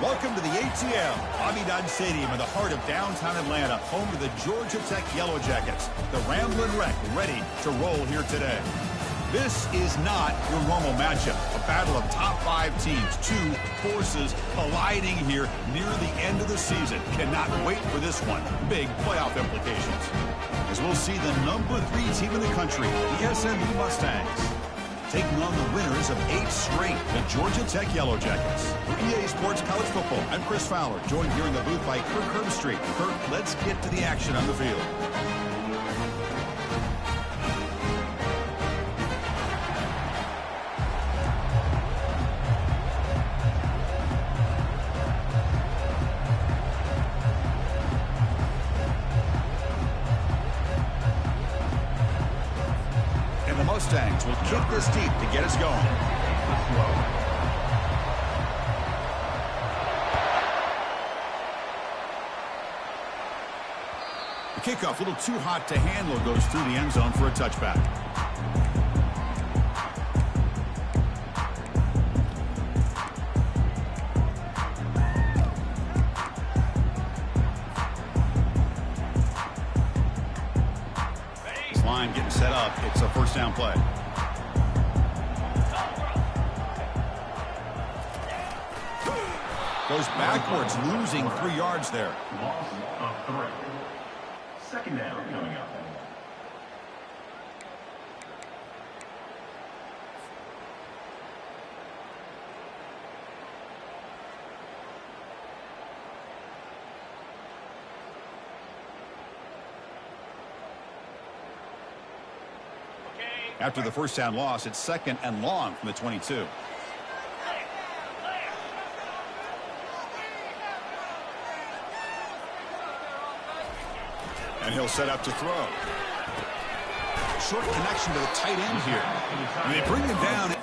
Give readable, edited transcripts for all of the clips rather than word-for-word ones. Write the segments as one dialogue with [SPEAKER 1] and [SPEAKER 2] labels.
[SPEAKER 1] Welcome to the ATM, Bobby Dodd Stadium in the heart of downtown Atlanta, home to the Georgia Tech Yellow Jackets. The Ramblin' Wreck ready to roll here today. This is not your normal matchup, a battle of top 5 teams, 2 forces colliding here near the end of the season. Cannot wait for this one. Big playoff implications. As we'll see the number 3 team in the country, the SMU Mustangs, taking on the winners of 8 straight, the Georgia Tech Yellow Jackets. For EA Sports College Football, I'm Chris Fowler, joined here in the booth by Kirk Herbstreit. Kirk, let's get to the action on the field. Mustangs will kick this deep to get us going. The kickoff, a little too hot to handle, goes through the end zone for a touchback. Getting set up. It's a first down play. Goes backwards, losing 3 yards there.
[SPEAKER 2] Loss of 3. Second down coming up.
[SPEAKER 1] After the first down loss, it's second and long from the 22. And he'll set up to throw. Short connection to the tight end here. And they bring him down.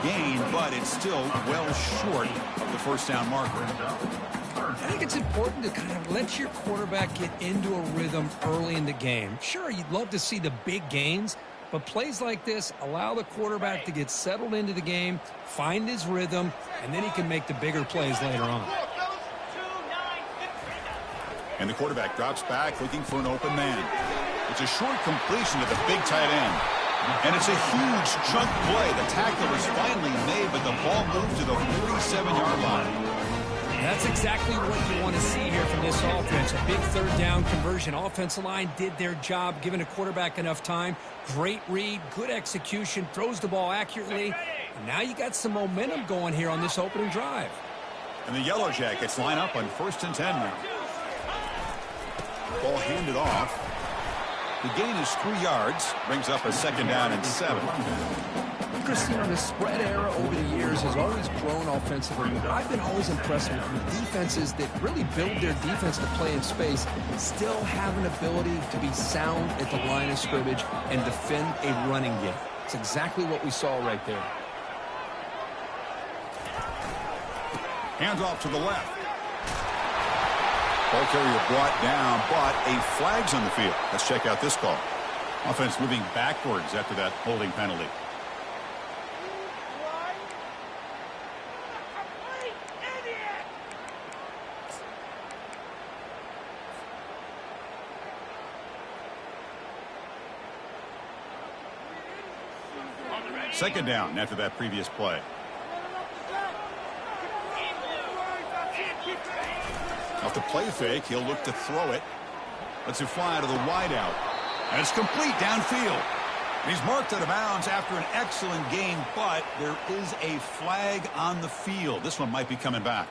[SPEAKER 1] Gain, but it's still well short of the first down marker.
[SPEAKER 3] I think it's important to kind of let your quarterback get into a rhythm early in the game. Sure, you'd love to see the big gains, but plays like this allow the quarterback to get settled into the game, find his rhythm, and then he can make the bigger plays later on.
[SPEAKER 1] And the quarterback drops back looking for an open man. It's a short completion to the big tight end. And it's a huge chunk play. The tackle was finally made, but the ball moved to the 47-yard line.
[SPEAKER 3] That's exactly what you want to see here from this offense. A big third down conversion. Offensive line did their job, giving a quarterback enough time. Great read, good execution, throws the ball accurately. And now you got some momentum going here on this opening drive.
[SPEAKER 1] And the Yellow Jackets line up on 1st and 10 now. Ball handed off. The gain is 3 yards, brings up a second down and 7.
[SPEAKER 3] Chris, you know, the spread era over the years has always grown offensively. I've been always impressed with defenses that really build their defense to play in space, still have an ability to be sound at the line of scrimmage and defend a running game. It's exactly what we saw right there.
[SPEAKER 1] Hands off to the left. Ball carrier brought down, but a flag's on the field. Let's check out this call. Offense moving backwards after that holding penalty. Second down after that previous play. Off the play fake, he'll look to throw it. Lets it fly to the wideout. And it's complete downfield. He's marked out of bounds after an excellent game, but there is a flag on the field. This one might be coming back.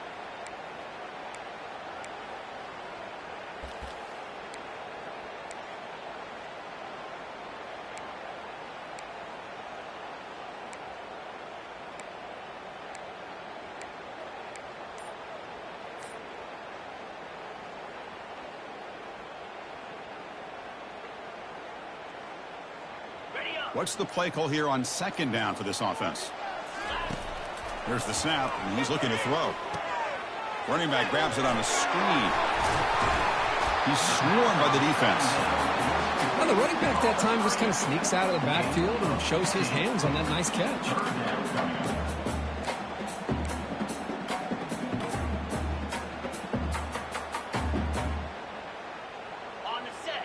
[SPEAKER 1] What's the play call here on second down for this offense? Here's the snap, and he's looking to throw. Running back grabs it on a screen. He's swarmed by the defense.
[SPEAKER 4] Well, the running back that time just kind of sneaks out of the backfield and shows his hands on that nice catch.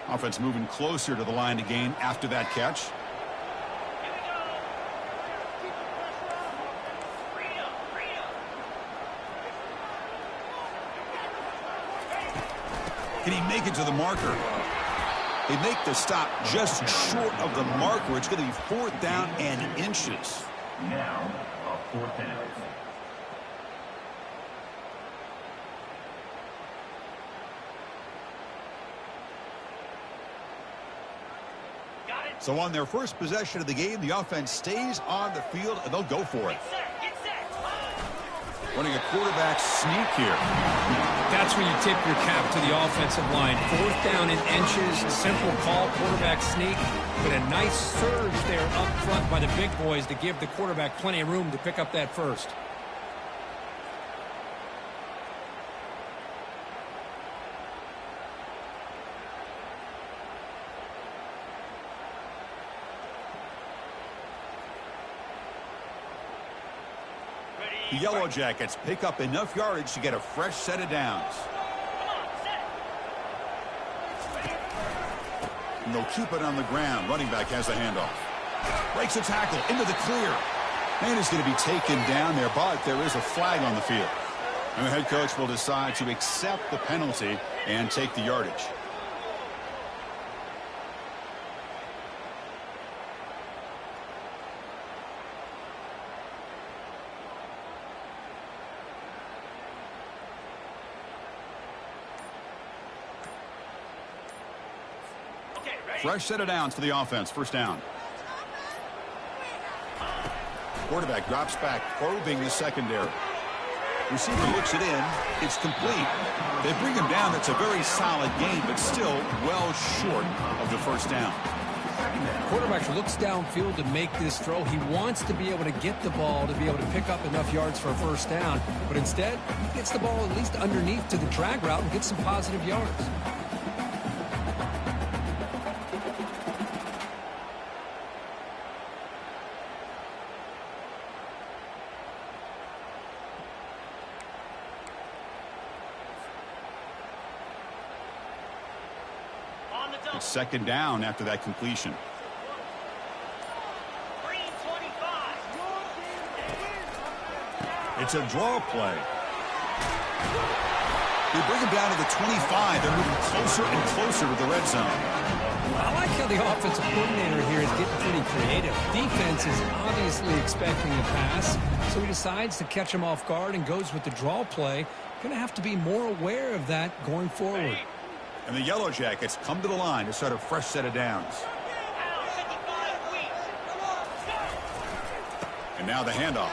[SPEAKER 1] Offense moving closer to the line to gain after that catch. Can he make it to the marker? They make the stop just short of the marker. It's going to be 4th down and inches.
[SPEAKER 2] Now, a 4th down.
[SPEAKER 1] So on their first possession of the game, the offense stays on the field, and they'll go for it. Running a quarterback sneak here.
[SPEAKER 4] That's when you tip your cap to the offensive line. 4th down in inches, simple call, quarterback sneak, but a nice surge there up front by the big boys to give the quarterback plenty of room to pick up that first.
[SPEAKER 1] The Yellow Jackets pick up enough yardage to get a fresh set of downs. And they'll keep it on the ground. Running back has the handoff. Breaks a tackle into the clear. Man is going to be taken down there, but there is a flag on the field. And the head coach will decide to accept the penalty and take the yardage. Fresh set of downs for the offense. 1st down. Quarterback drops back, probing the secondary. Receiver looks it in. It's complete. They bring him down. That's a very solid gain, but still well short of the 1st down.
[SPEAKER 4] Quarterback looks downfield to make this throw. He wants to be able to get the ball to be able to pick up enough yards for a 1st down, but instead he gets the ball at least underneath to the drag route and gets some positive yards.
[SPEAKER 1] It's 2nd down after that completion. It's a draw play. They bring him down to the 25. They're moving closer and closer to the red zone.
[SPEAKER 4] I like how the offensive coordinator here is getting pretty creative. Defense is obviously expecting a pass, so he decides to catch him off guard and goes with the draw play. Going to have to be more aware of that going forward.
[SPEAKER 1] And the Yellow Jackets come to the line to start a fresh set of downs. And now the handoff.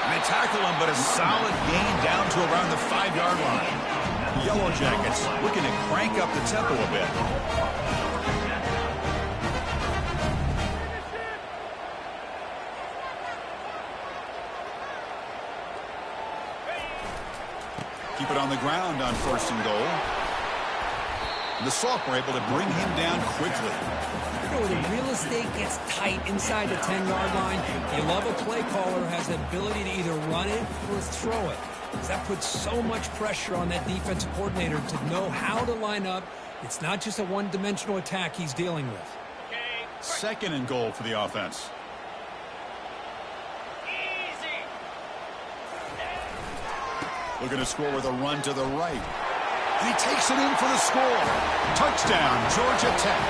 [SPEAKER 1] And they tackle him, but a solid gain down to around the 5-yard line. The Yellow Jackets looking to crank up the tempo a bit. Keep it on the ground on 1st and goal. The Sauk were able to bring him down quickly.
[SPEAKER 4] You know, the real estate gets tight inside the 10-yard line. You love a play caller who has the ability to either run it or throw it. That puts so much pressure on that defensive coordinator to know how to line up. It's not just a one-dimensional attack he's dealing with.
[SPEAKER 1] 2nd and goal for the offense. Looking to score with a run to the right. And he takes it in for the score. Touchdown, Georgia Tech.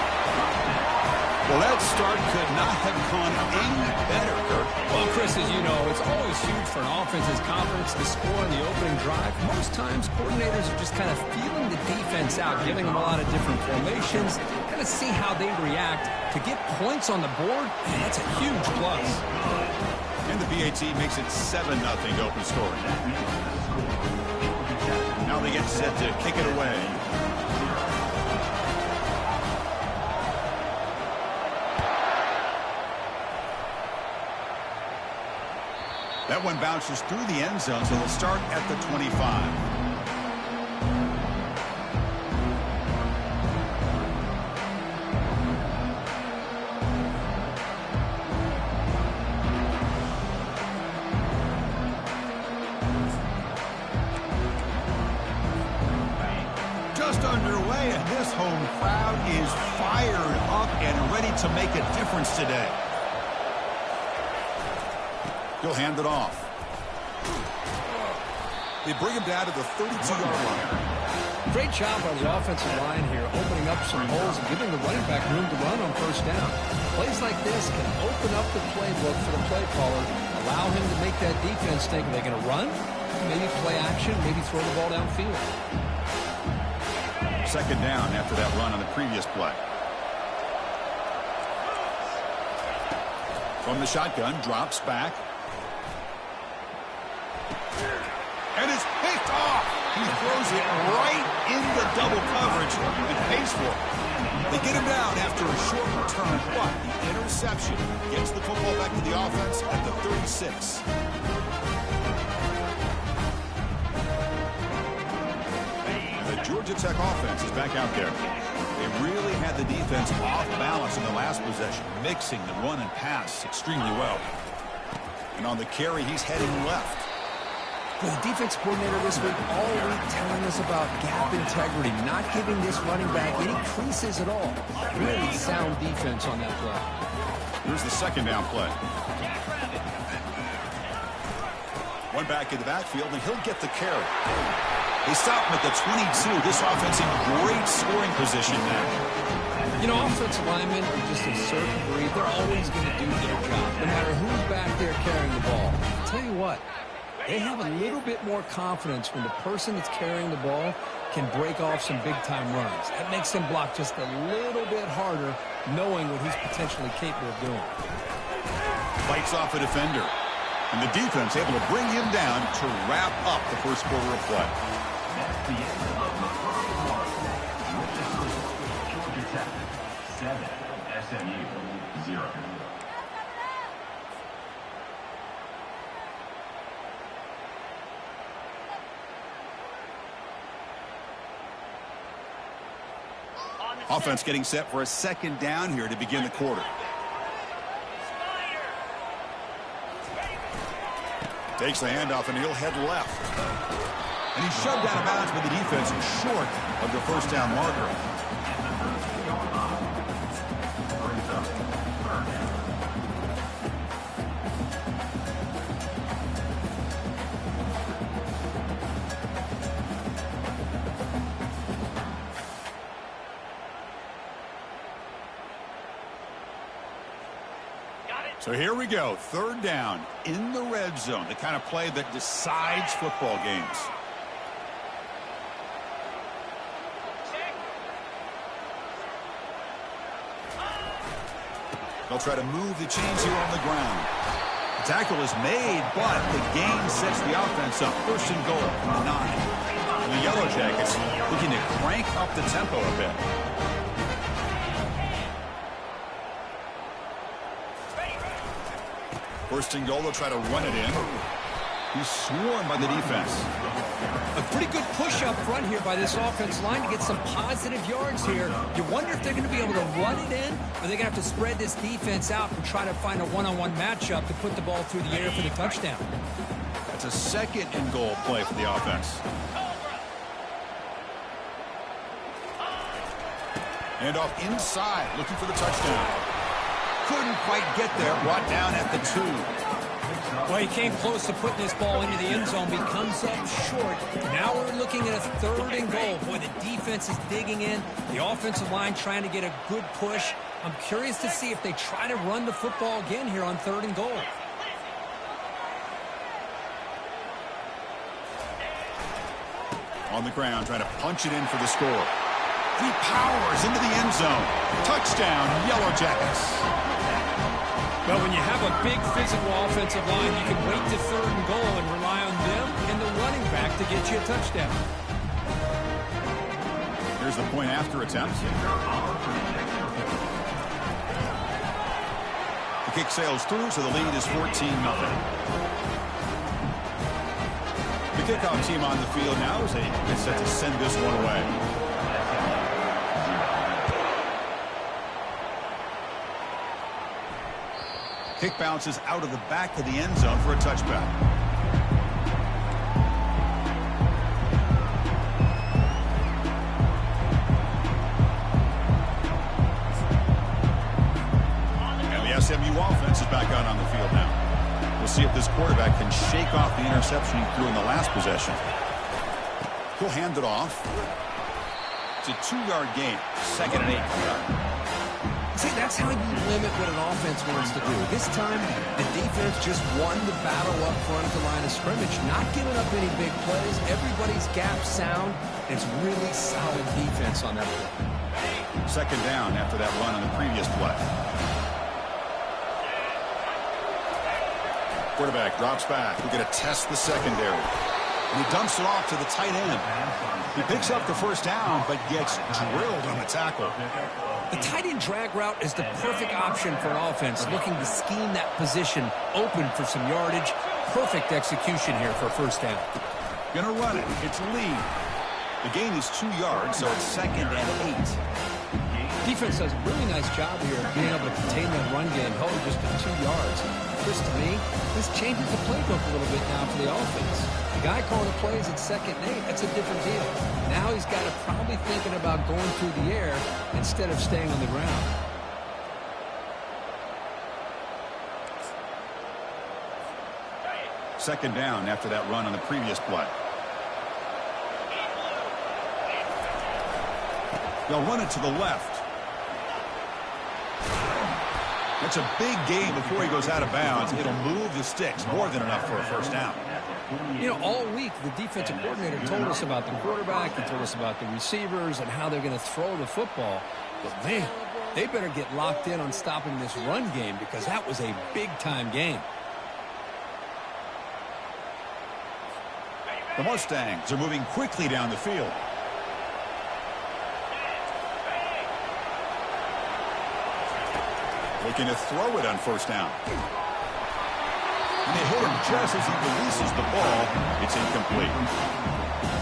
[SPEAKER 1] Well, that start could not have gone any better, Kirk.
[SPEAKER 4] Well, Chris, as you know, it's always huge for an offense's confidence to score in the opening drive. Most times, coordinators are just kind of feeling the defense out, giving them a lot of different formations, kind of see how they react. To get points on the board, man, that's a huge plus.
[SPEAKER 1] And the BAT makes it 7-0 open scoring. Now they get set to kick it away. That one bounces through the end zone, so they'll start at the 25. Just underway, and this home crowd is fired up and ready to make a difference today. He'll hand it off. They bring him down to the 32-yard line.
[SPEAKER 4] Great job by the offensive line here, opening up some holes and giving the running back room to run on first down. Plays like this can open up the playbook for the play caller, allow him to make that defense think, are they going to run? Maybe play action, maybe throw the ball downfield.
[SPEAKER 1] Second down after that run on the previous play. From the shotgun, drops back. And it's picked off. He throws it right into double coverage and pays for it. They get him down after a short return, but the interception gets the football back to the offense at the 36. Georgia Tech offense is back out there. They really had the defense off balance in the last possession, mixing the run and pass extremely well. And on the carry, he's heading left.
[SPEAKER 3] The defense coordinator this week all week telling us about gap integrity, not giving this running back any creases at all. Really sound defense on that play.
[SPEAKER 1] Here's the second down play. One back in the backfield, and he'll get the carry. They stop him at the 22. This offense in great scoring position now.
[SPEAKER 4] You know, offensive linemen are just a certain breed. They're always going to do their job, no matter who's back there carrying the ball. I'll tell you what, they have a little bit more confidence when the person that's carrying the ball can break off some big-time runs. That makes them block just a little bit harder, knowing what he's potentially capable of doing.
[SPEAKER 1] Fights off a defender. And the defense able to bring him down to wrap up the first quarter of play.
[SPEAKER 2] That's the end of the first quarter. Georgia Tech 7, SMU 0.
[SPEAKER 1] Offense getting set for a second down here to begin the quarter. Takes the handoff, and he'll head left. And he's shoved out of bounds by the defense short of the first down marker. So here we go, third down in the red zone, the kind of play that decides football games. They'll try to move the chains here on the ground. The tackle is made, but the gain sets the offense up. First and goal from the 9. And the Yellow Jackets looking to crank up the tempo a bit. First and goal, they'll try to run it in. He's swarmed by the defense.
[SPEAKER 4] A pretty good push up front here by this offense line to get some positive yards here. You wonder if they're going to be able to run it in, or they're going to have to spread this defense out and try to find a one-on-one matchup to put the ball through the air for the touchdown.
[SPEAKER 1] That's a second and goal play for the offense. And off inside, looking for the touchdown. Couldn't quite get there, brought down at the 2.
[SPEAKER 4] Well, he came close to putting this ball into the end zone, but he comes up short. Now we're looking at a third and goal. Boy, the defense is digging in. The offensive line trying to get a good push. I'm curious to see if they try to run the football again here on third and goal.
[SPEAKER 1] On the ground, trying to punch it in for the score. He powers into the end zone. Touchdown, Yellow Jackets.
[SPEAKER 4] Well, when you have a big physical offensive line, you can wait to third and goal and rely on them and the running back to get you a touchdown.
[SPEAKER 1] Here's the point after attempt. The kick sails through, so the lead is 14-0. kickoff team on the field now as they get set to send this one away. Kick bounces out of the back of the end zone for a touchback. And the SMU offense is back out on the field now. We'll see if this quarterback can shake off the interception he threw in the last possession. He'll hand it off. It's a 2-yard gain. 2nd and 8.
[SPEAKER 3] See, that's how you limit what an offense wants to do. This time, the defense just won the battle up front at the line of scrimmage, not giving up any big plays. Everybody's gap sound. It's really solid defense on that play.
[SPEAKER 1] 2nd down after that run on the previous play. Quarterback drops back. We're going to test the secondary. And he dumps it off to the tight end. He picks up the first down, but gets drilled on the tackle.
[SPEAKER 4] The tight end drag route is the perfect option for an offense looking to scheme that position open for some yardage. Perfect execution here for a first down.
[SPEAKER 1] Gonna run it. It's Lee. The gain is 2 yards, so it's 2nd and 8.
[SPEAKER 4] Defense does a really nice job here of being able to contain that run game, held just to 2 yards. Chris, to me, this changes the playbook a little bit now for the offense. The guy calling the plays at 2nd and 8, that's a different deal. Now he's got to probably thinking about going through the air instead of staying on the ground.
[SPEAKER 1] Second down after that run on the previous play. They'll run it to the left. That's a big gain before he goes out of bounds. It'll move the sticks. More than enough for a first down.
[SPEAKER 4] You know, all week, the defensive coordinator told us about the quarterback. He told us about the receivers and how they're going to throw the football. But, man, they better get locked in on stopping this run game because that was a big-time game.
[SPEAKER 1] The Mustangs are moving quickly down the field. Looking to throw it on first down. And they hit him just as he releases the ball. It's incomplete.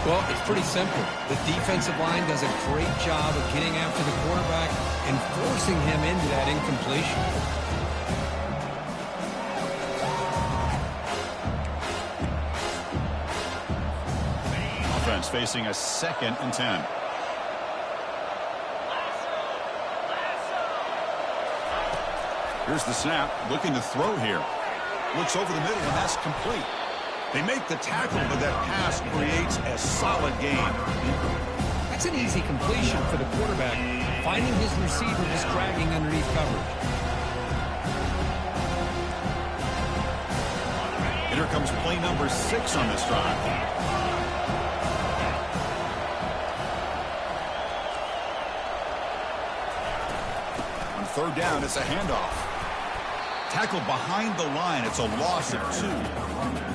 [SPEAKER 4] Well, it's pretty simple. The defensive line does a great job of getting after the quarterback and forcing him into that incompletion.
[SPEAKER 1] Offense facing a 2nd and 10. Here's the snap, looking to throw here. Looks over the middle, and that's complete. They make the tackle, but that pass creates a solid gain.
[SPEAKER 4] That's an easy completion for the quarterback, finding his receiver just dragging underneath coverage.
[SPEAKER 1] And here comes play number 6 on this drive. On 3rd down, it's a handoff. Tackle behind the line. It's a loss of 2.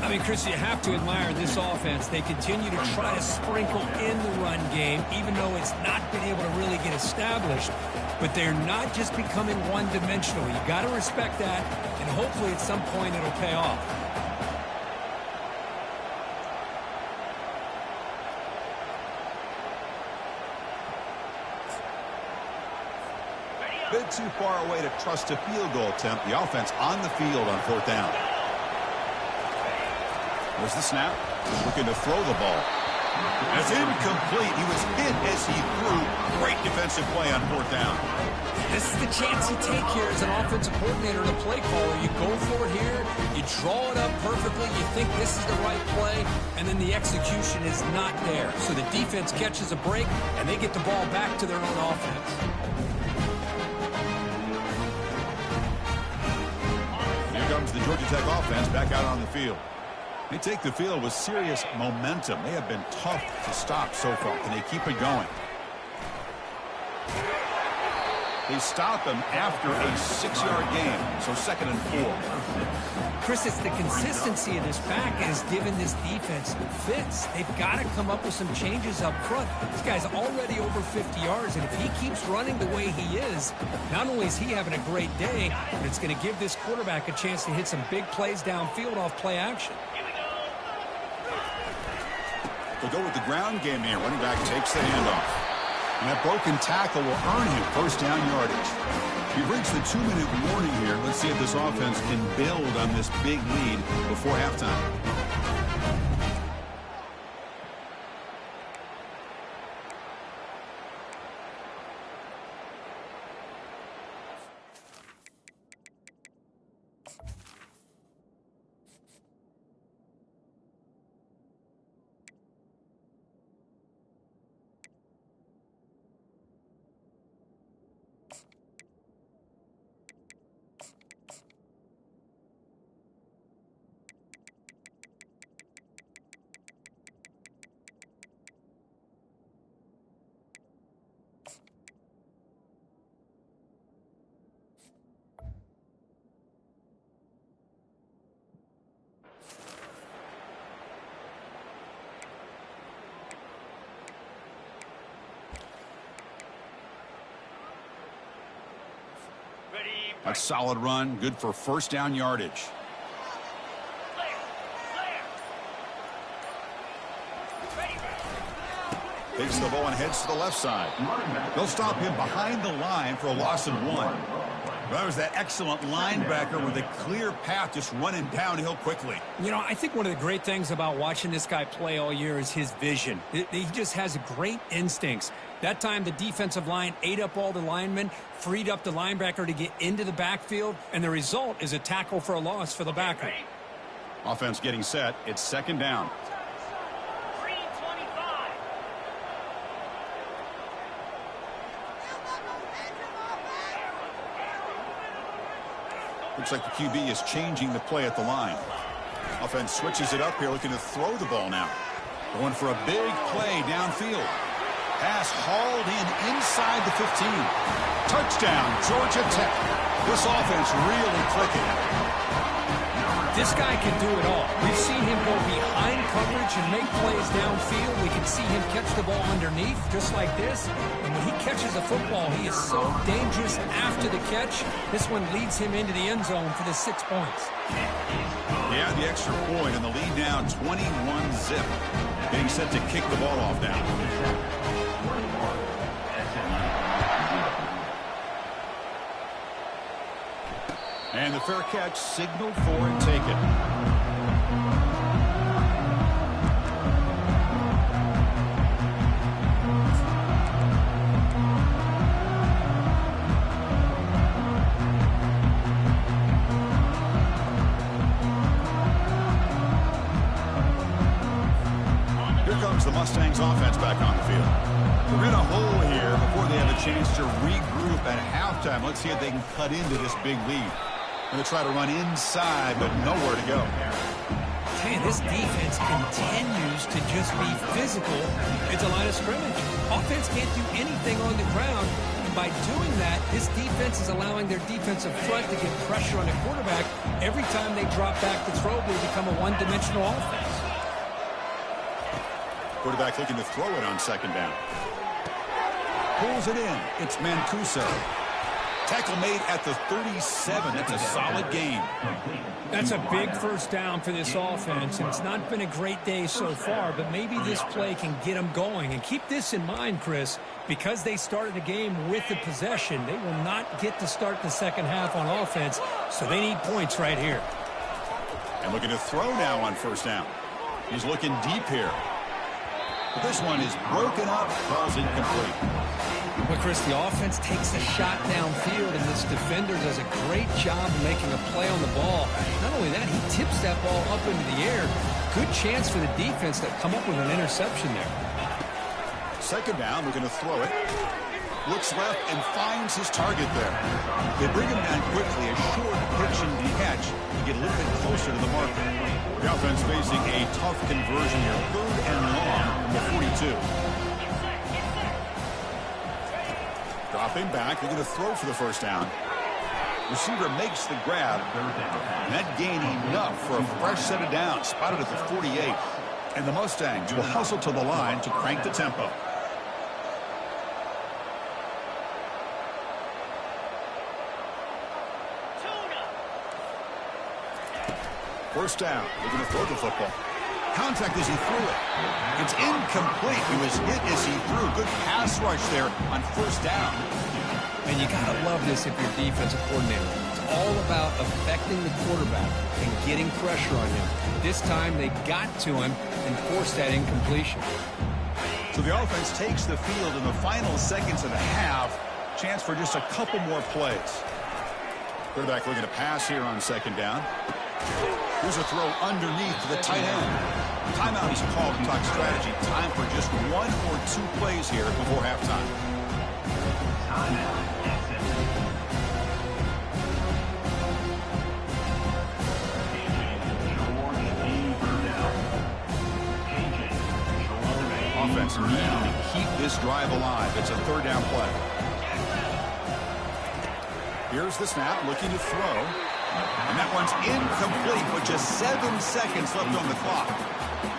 [SPEAKER 4] I mean, Chris, you have to admire this offense. They continue to try to sprinkle in the run game, even though it's not been able to really get established. But they're not just becoming one-dimensional. You got to respect that, and hopefully at some point it'll pay off.
[SPEAKER 1] Bit too far away to trust a field goal attempt. The offense on the field on 4th down. There's the snap. Looking to throw the ball. It's incomplete. He was hit as he threw. Great defensive play on 4th down.
[SPEAKER 4] This is the chance you take here as an offensive coordinator and a play caller. You go for it here. You draw it up perfectly. You think this is the right play, and then the execution is not there. So the defense catches a break, and they get the ball back to their own offense.
[SPEAKER 1] Comes the Georgia Tech offense back out on the field. They take the field with serious momentum. They have been tough to stop so far. Can they keep it going? They stop them after a 6-yard gain, so 2nd and 4.
[SPEAKER 4] Chris, it's the consistency of this back that has given this defense fits. They've got to come up with some changes up front. This guy's already over 50 yards, and if he keeps running the way he is, not only is he having a great day, but it's going to give this quarterback a chance to hit some big plays downfield off play action.
[SPEAKER 1] They'll go with the ground game here. Running back takes the handoff. And that broken tackle will earn him first down yardage. We've reached the 2-minute warning here. Let's see if this offense can build on this big lead before halftime. A solid run, good for first down yardage. Takes the ball and heads to the left side. They'll stop him behind the line for a loss of 1. That was that excellent linebacker with a clear path just running downhill quickly.
[SPEAKER 4] You know, I think one of the great things about watching this guy play all year is his vision. He just has great instincts. That time, the defensive line ate up all the linemen, freed up the linebacker to get into the backfield, and the result is a tackle for a loss for the backer.
[SPEAKER 1] Offense getting set. It's second down. Looks like the QB is changing the play at the line. Offense switches it up here, looking to throw the ball now. Going for a big play downfield. Pass hauled in inside the 15. Touchdown, Georgia Tech. This offense really clicking.
[SPEAKER 4] This guy can do it all. We've seen him go behind coverage and make plays downfield. We can see him catch the ball underneath, just like this. And when he catches the football, he is so dangerous after the catch. This one leads him into the end zone for the 6 points.
[SPEAKER 1] Yeah, the extra point, and the lead now 21-zip. Getting set to kick the ball off now. And the fair catch signaled for and taken. Here comes the Mustangs offense back on the field. They're in a hole here before they have a chance to regroup at halftime. Let's see if they can cut into this big lead. Going to try to run inside, but nowhere to go.
[SPEAKER 4] Man, this defense continues to just be physical at the line of scrimmage. Offense can't do anything on the ground, and by doing that, this defense is allowing their defensive front to get pressure on the quarterback. Every time they drop back to throw, they become a one-dimensional offense.
[SPEAKER 1] Quarterback looking to throw it on second down. Pulls it in. It's Mancuso. Tackle made at the 37. That's a solid game.
[SPEAKER 4] That's a big first down for this offense, and it's not been a great day so far, but maybe this play can get them going. And keep this in mind, Chris, because they started the game with the possession, they will not get to start the second half on offense, so they need points right here.
[SPEAKER 1] And looking to throw now on first down. He's looking deep here. But this one is broken up, ball's incomplete.
[SPEAKER 4] Well, Chris, the offense takes the shot downfield, and this defender does a great job of making a play on the ball. Not only that, he tips that ball up into the air. Good chance for the defense to come up with an interception there.
[SPEAKER 1] Second down, looking to throw it. Looks left and finds his target there. They bring him down quickly, a short pitch and catch to get a little bit closer to the marker. The offense facing a tough conversion here. 3rd and long from the 42. Dropping back, looking to throw for the first down. Receiver makes the grab. And that gain enough for a fresh set of downs. Spotted at the 48. And the Mustangs will hustle to the line to crank the tempo. First down, looking to throw the football. Contact as he threw it. It's incomplete. He was hit as he threw. Good pass rush there on first down.
[SPEAKER 4] And you got to love this if you're defensive coordinator. It's all about affecting the quarterback and getting pressure on him. This time they got to him and forced that incompletion.
[SPEAKER 1] So the offense takes the field in the final seconds of the half. Chance for just a couple more plays. Quarterback looking to pass here on second down. Here's a throw underneath to the tight end. Timeout is called to talk strategy. Time for just 1 or 2 plays here before halftime. Offense needing to keep this drive alive. It's a third down play. Here's the snap, looking to throw. And that one's incomplete with just 7 seconds left on the clock.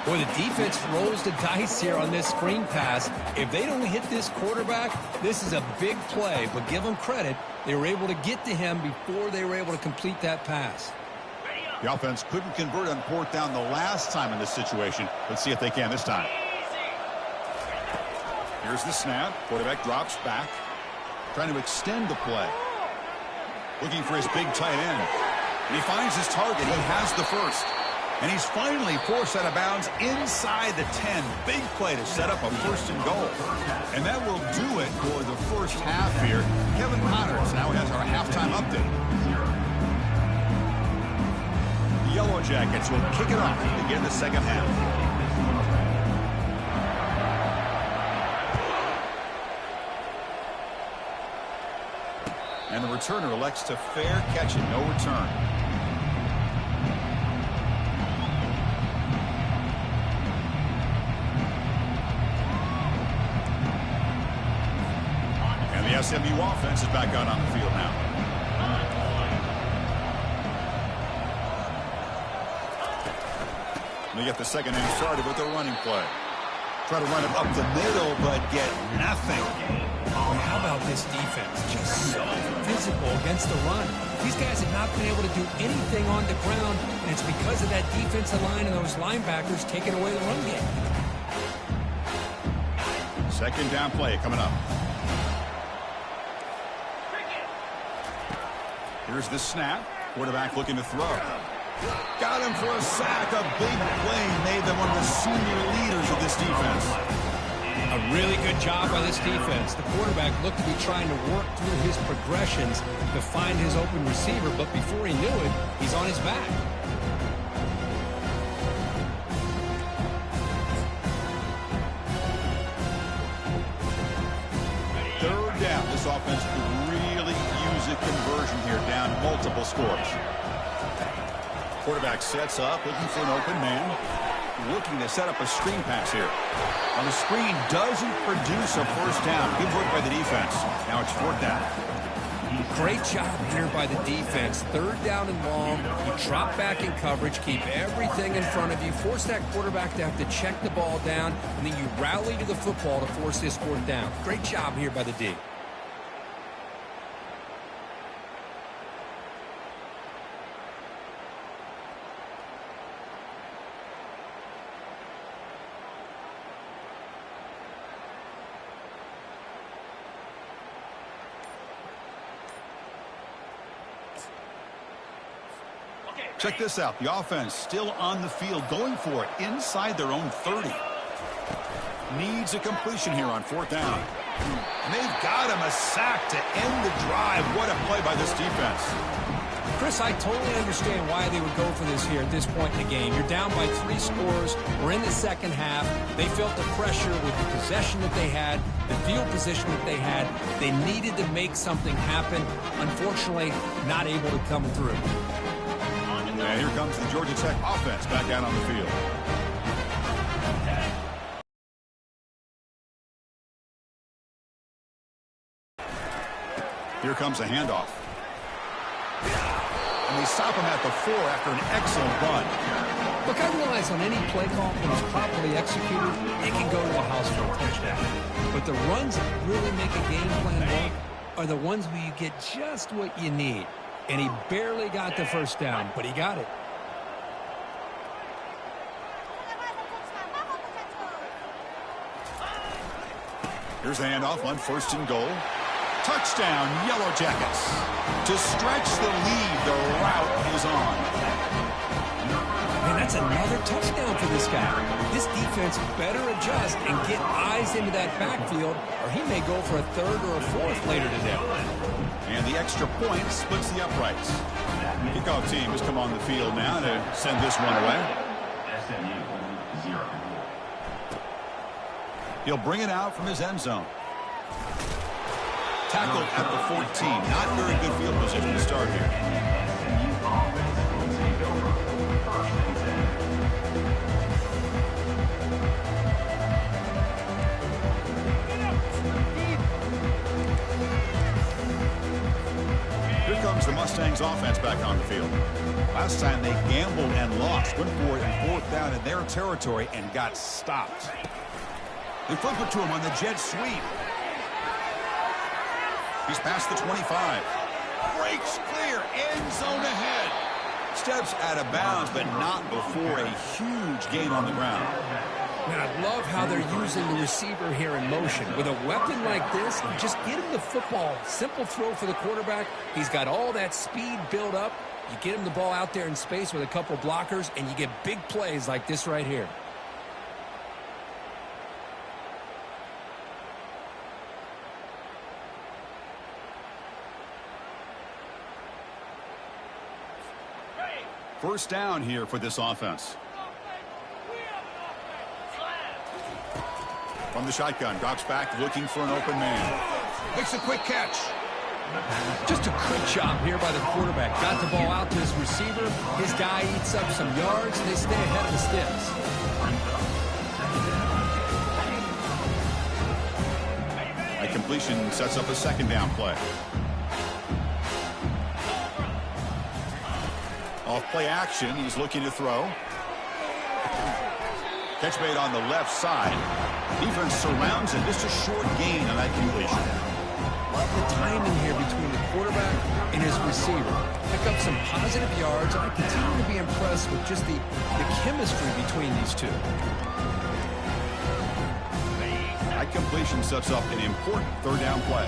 [SPEAKER 4] Boy, the defense rolls the dice here on this screen pass. If they don't hit this quarterback, this is a big play. But give them credit, they were able to get to him before they were able to complete that pass.
[SPEAKER 1] The offense couldn't convert on fourth down the last time in this situation. Let's see if they can this time. Here's the snap. Quarterback drops back. Trying to extend the play. Looking for his big tight end. And he finds his target. He has the first. And he's finally forced out of bounds inside the 10. Big play to set up a first and goal. And that will do it for the first half here. Kevin Connors now has our halftime update. The Yellow Jackets will kick it off to begin the second half. And the returner elects to fair catch it, no return. And the SMU offense is back out on the field now. They get the second half started with a running play. Try to run it up the middle, but get nothing.
[SPEAKER 4] How about this defense? Just so physical against the run. These guys have not been able to do anything on the ground, and it's because of that defensive line and those linebackers taking away the run game.
[SPEAKER 1] Second down play coming up. Here's the snap. Quarterback looking to throw. Got him for a sack. A big play made them one of the senior leaders of this defense.
[SPEAKER 4] A really good job by this defense. The quarterback looked to be trying to work through his progressions to find his open receiver, but before he knew it, he's on his back.
[SPEAKER 1] Third down. This offense could really use a conversion here, down multiple scores. Quarterback sets up, looking for an open man. Looking to set up a screen pass here. On the screen, doesn't produce a first down. Good work by the defense. Now it's fourth down.
[SPEAKER 4] Great job here by the defense. Third down and long. You drop back in coverage, keep everything in front of you, force that quarterback to have to check the ball down, and then you rally to the football to force this fourth down. Great job here by the D.
[SPEAKER 1] Check this out. The offense still on the field, going for it inside their own 30. Needs a completion here on fourth down. And they've got him a sack to end the drive. What a play by this defense.
[SPEAKER 4] Chris, I totally understand why they would go for this here at this point in the game. You're down by 3 scores. We're in the second half. They felt the pressure with the possession that they had, the field position that they had. They needed to make something happen. Unfortunately, not able to come through.
[SPEAKER 1] And here comes the Georgia Tech offense back out on the field. Here comes a handoff. And they stop him at the 4 after an excellent run.
[SPEAKER 4] Look, I realize on any play call, when it's properly executed, it can go to the house for a touchdown. But the runs that really make a game plan work are the ones where you get just what you need. And he barely got the first down, but he got it.
[SPEAKER 1] Here's the handoff on 1st and goal. Touchdown, Yellow Jackets. To stretch the lead, the route is on.
[SPEAKER 4] Man, that's another touchdown for this guy. This defense better adjust and get eyes into that backfield, or he may go for a 3rd or a 4th later today.
[SPEAKER 1] And the extra point splits the uprights. Kickoff team has come on the field now to send this one away.
[SPEAKER 2] SMU 0.
[SPEAKER 1] He'll bring it out from his end zone. Tackled at the 14. Not very good field position to start here.
[SPEAKER 2] SMU offense will take over 1st and 10.
[SPEAKER 1] Here comes the Mustangs offense back on the field. Last time they gambled and lost. Went for it in 4th down in their territory and got stopped. They flip it to him on the jet sweep. He's past the 25. Breaks clear. End zone ahead. Steps out of bounds, but not before a huge gain on the ground.
[SPEAKER 4] Man, I love how they're using the receiver here in motion. With a weapon like this, just get him the football. Simple throw for the quarterback. He's got all that speed built up. You get him the ball out there in space with a couple blockers, and you get big plays like this right here.
[SPEAKER 1] First down here for this offense. From the shotgun, drops back looking for an open man. Makes a quick catch.
[SPEAKER 4] Just a quick job here by the quarterback. Got the ball out to his receiver. His guy eats up some yards. They stay ahead of the sticks.
[SPEAKER 1] A completion sets up a 2nd down play. Off play action, he's looking to throw. Catch made on the left side. Defense surrounds him. Just a short gain on that completion.
[SPEAKER 4] Love the timing here between the quarterback and his receiver. Pick up some positive yards, and I continue to be impressed with just the chemistry between these two.
[SPEAKER 1] That completion sets up an important 3rd down play.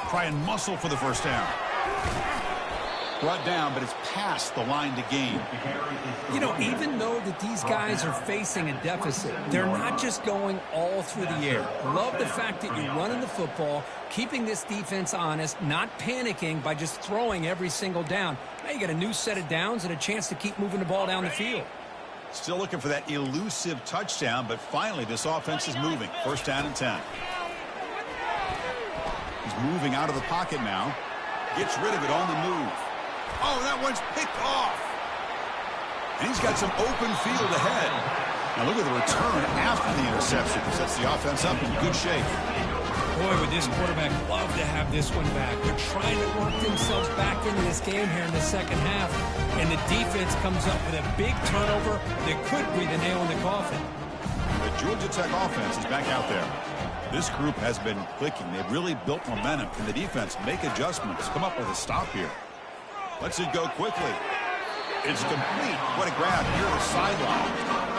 [SPEAKER 1] Try and muscle for the 1st down. Brought down, but it's past the line to gain.
[SPEAKER 4] You know, even though that these guys are facing a deficit, they're not just going all through the air. Love the fact that you're running the football, keeping this defense honest, not panicking by just throwing every single down. Now you got a new set of downs and a chance to keep moving the ball down the field.
[SPEAKER 1] Still looking for that elusive touchdown, but finally this offense is moving. 1st down and 10. He's moving out of the pocket now. Gets rid of it on the move. Oh, that one's picked off. And he's got some open field ahead. Now look at the return after the interception. Sets the offense up in good shape.
[SPEAKER 4] Boy, would this quarterback love to have this one back. They're trying to work themselves back into this game here in the 2nd half. And the defense comes up with a big turnover that could be the nail in the coffin.
[SPEAKER 1] The Georgia Tech offense is back out there. This group has been clicking. They've really built momentum. Can the defense make adjustments? Come up with a stop here. Lets it go quickly. It's complete. What a grab near the sideline.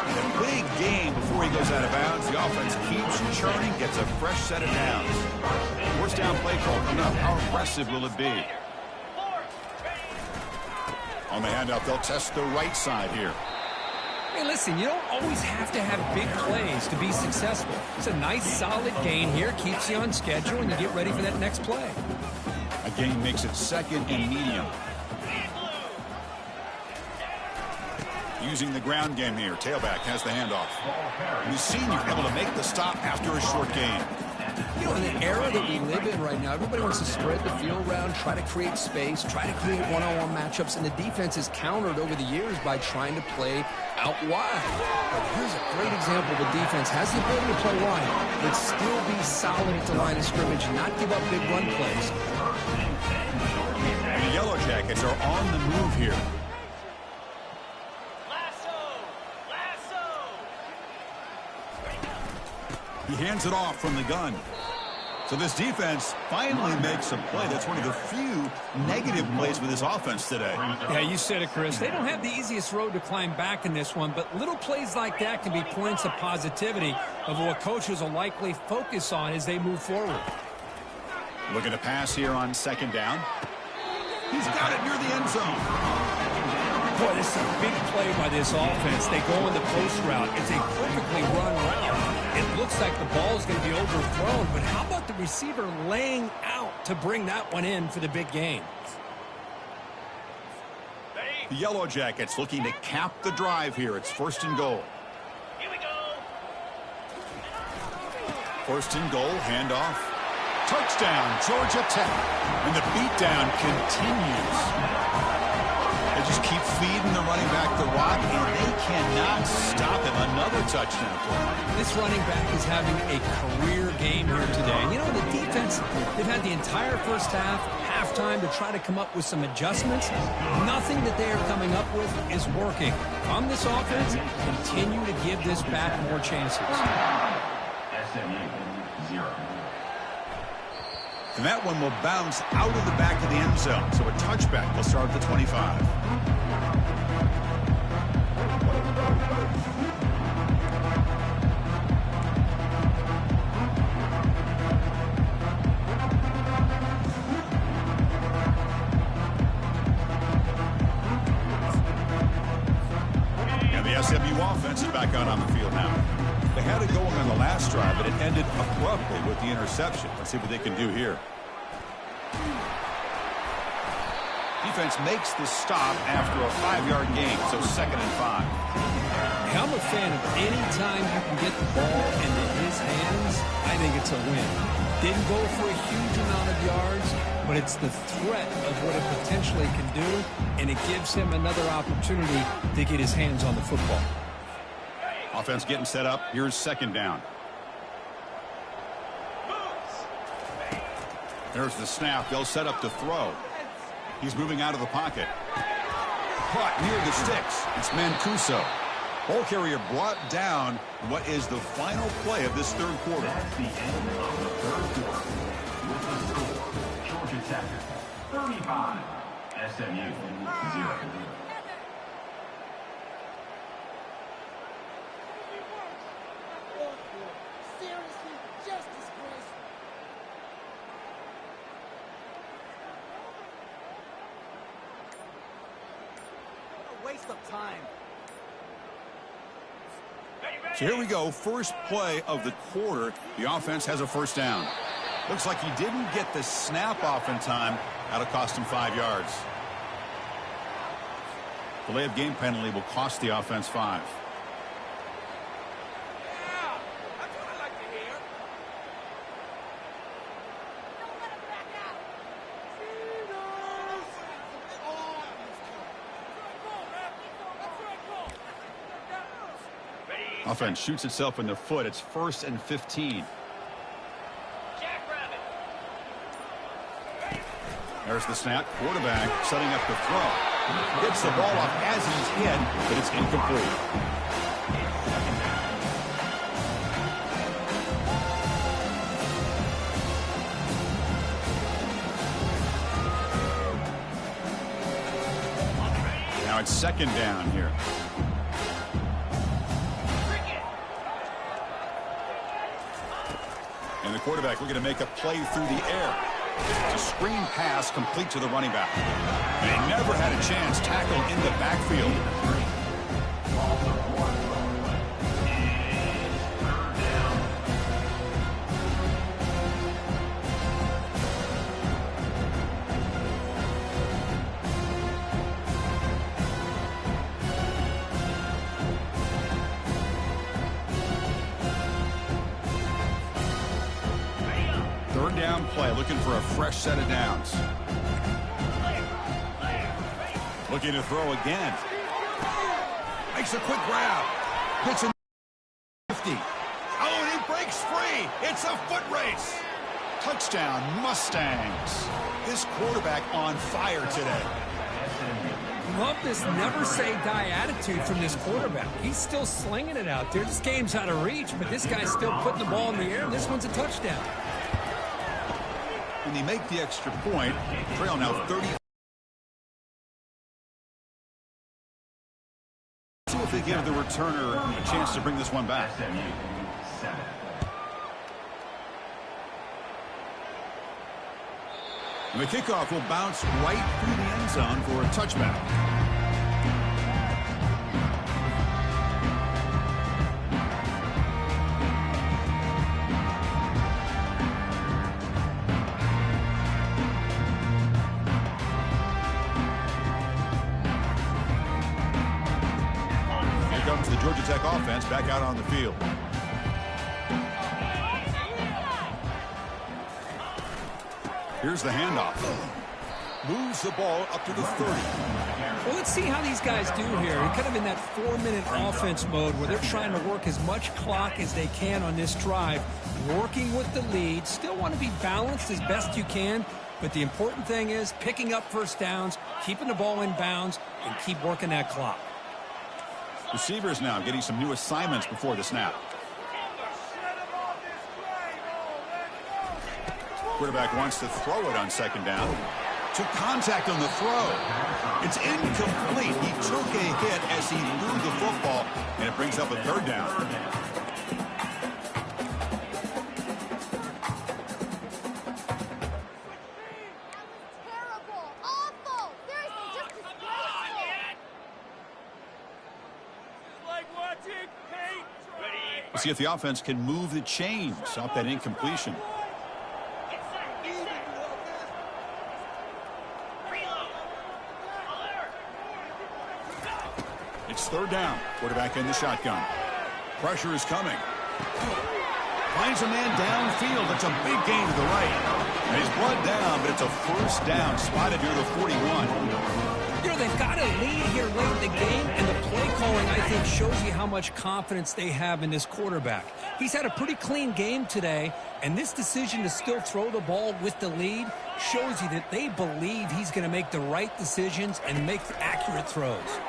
[SPEAKER 1] And a big gain before he goes out of bounds. The offense keeps churning, gets a fresh set of downs. 1st down play call coming up. How aggressive will it be? On the handoff, they'll test the right side here.
[SPEAKER 4] Hey, listen, you don't always have to have big plays to be successful. It's a nice, solid gain here. Keeps you on schedule, and you get ready for that next play.
[SPEAKER 1] A gain makes it 2nd and medium. Using the ground game here. Tailback has the handoff. The senior able to make the stop after a short gain.
[SPEAKER 4] You know, in the era that we live in right now, everybody wants to spread the field around, try to create space, try to create one-on-one matchups, and the defense is countered over the years by trying to play out wide. But here's a great example of a defense has the ability to play wide, but still be solid at the line of scrimmage and not give up big run plays.
[SPEAKER 1] The Yellow Jackets are on the move here. He hands it off from the gun. So this defense finally makes a play. That's one of the few negative plays with this offense today.
[SPEAKER 4] Yeah, you said it, Chris. They don't have the easiest road to climb back in this one, but little plays like that can be points of positivity of what coaches will likely focus on as they move forward.
[SPEAKER 1] Looking to pass here on second down. He's got it near the end zone.
[SPEAKER 4] Boy, this is a big play by this offense. They go in the post route. It's a perfectly run route. It looks like the ball is going to be overthrown, but how about the receiver laying out to bring that one in for the big game?
[SPEAKER 1] The Yellow Jackets looking to cap the drive here. It's first and goal.
[SPEAKER 2] Here we go.
[SPEAKER 1] First and goal, handoff. Touchdown, Georgia Tech. And the beatdown continues. They just keep feeding the running back the rock, and they cannot stop him. Another touchdown play.
[SPEAKER 4] This running back is having a career game here today. You know, the defense, they've had the entire first half, halftime, to try to come up with some adjustments. Nothing that they are coming up with is working. From this offense, continue to give this back more chances.
[SPEAKER 2] SMU 0.
[SPEAKER 1] And that one will bounce out of the back of the end zone. So a touchback will start at the 25. And the SMU offense is back out on the field now. They had it going on the last drive, but it ended abruptly with the interception. Let's see what they can do here. Defense makes the stop after a 5-yard gain, so 2nd and 5.
[SPEAKER 4] I'm a fan of any time you can get the ball into his hands. I think it's a win. Didn't go for a huge amount of yards, but it's the threat of what it potentially can do, and it gives him another opportunity to get his hands on the football.
[SPEAKER 1] Offense getting set up. Here's second down. There's the snap. They'll set up to throw. He's moving out of the pocket. Caught near the sticks. It's Mancuso. Ball carrier brought down. What is the final play of this third quarter?
[SPEAKER 2] That's the end of the third quarter. With the score, Georgia Tech 35, SMU 0.
[SPEAKER 5] Seriously, just disgraceful. What a waste of time.
[SPEAKER 1] So here we go. First play of the quarter. The offense has a first down. Looks like he didn't get the snap off in time. That'll cost him 5 yards. Delay of game penalty will cost the offense 5. Offense shoots itself in the foot. It's 1st and 15. There's the snap. Quarterback setting up the throw. Gets the ball off as he's hit, but it's incomplete. Now it's second down here. And the quarterback looking to make a play through the air. It's a screen pass complete to the running back. And he never had a chance tackled in the backfield. Third down play, looking for a fresh set of downs. Looking to throw again. Makes a quick grab. Gets in 50. Oh, and he breaks free. It's a foot race. Touchdown, Mustangs. This quarterback on fire today.
[SPEAKER 4] Love this never-say-die attitude from this quarterback. He's still slinging it out there. This game's out of reach, but this guy's still putting the ball in the air, and this one's a touchdown.
[SPEAKER 1] And they make the extra point. Trail now 30. See if they give the returner a chance to bring this one back.
[SPEAKER 2] SMU 7.
[SPEAKER 1] And the kickoff will bounce right through the end zone for a touchback. Comes the Georgia Tech offense back out on the field. Here's the handoff. Moves the ball up to the 30.
[SPEAKER 4] Well, let's see how these guys do here. They're kind of in that 4-minute offense mode where they're trying to work as much clock as they can on this drive, working with the lead. Still want to be balanced as best you can, but the important thing is picking up first downs, keeping the ball in bounds, and keep working that clock.
[SPEAKER 1] Receivers now getting some new assignments before the snap. Quarterback wants to throw it on second down. To contact on the throw. It's incomplete. He took a hit as he threw the football, and it brings up a third down. See if the offense can move the chains off that incompletion. It's third down. Quarterback in the shotgun. Pressure is coming. Finds a man downfield. That's a big gain to the right. And he's blood down, but it's a first down spotted near the 41.
[SPEAKER 4] You know, they've got a lead here late in the game, and the play calling, I think, shows you how much confidence they have in this quarterback. He's had a pretty clean game today, and this decision to still throw the ball with the lead shows you that they believe he's going to make the right decisions and make accurate throws.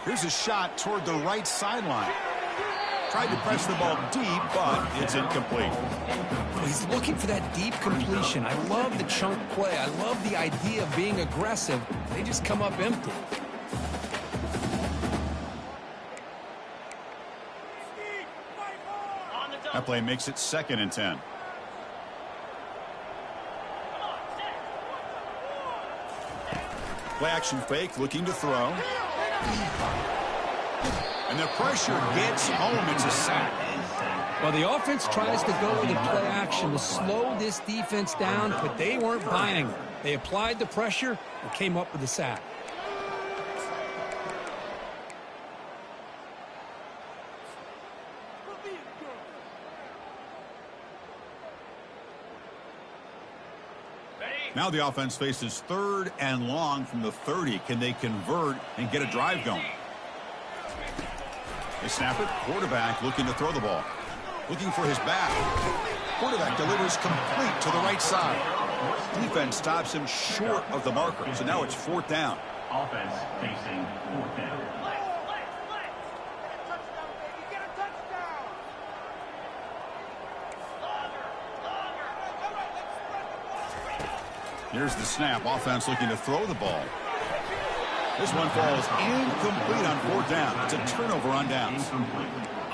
[SPEAKER 1] Here's a shot toward the right sideline. Tried to press the ball deep, but it's incomplete.
[SPEAKER 4] He's looking for that deep completion. I love the chunk play. I love the idea of being aggressive. They just come up empty.
[SPEAKER 1] That play makes it 2nd and 10. Play action fake, looking to throw. And the pressure gets home. It's a sack.
[SPEAKER 4] Well, the offense tries to go with the play action to slow this defense down, but they weren't buying it. They applied the pressure and came up with the sack.
[SPEAKER 1] Now the offense faces 3rd and long from the 30. Can they convert and get a drive going? They snap it. Quarterback looking to throw the ball. Looking for his back. Quarterback delivers complete to the right side. Defense stops him short of the marker. So now it's 4th down.
[SPEAKER 2] Offense facing 4th down.
[SPEAKER 1] Here's the snap. Offense looking to throw the ball. This one falls incomplete on 4th down. It's a turnover on downs.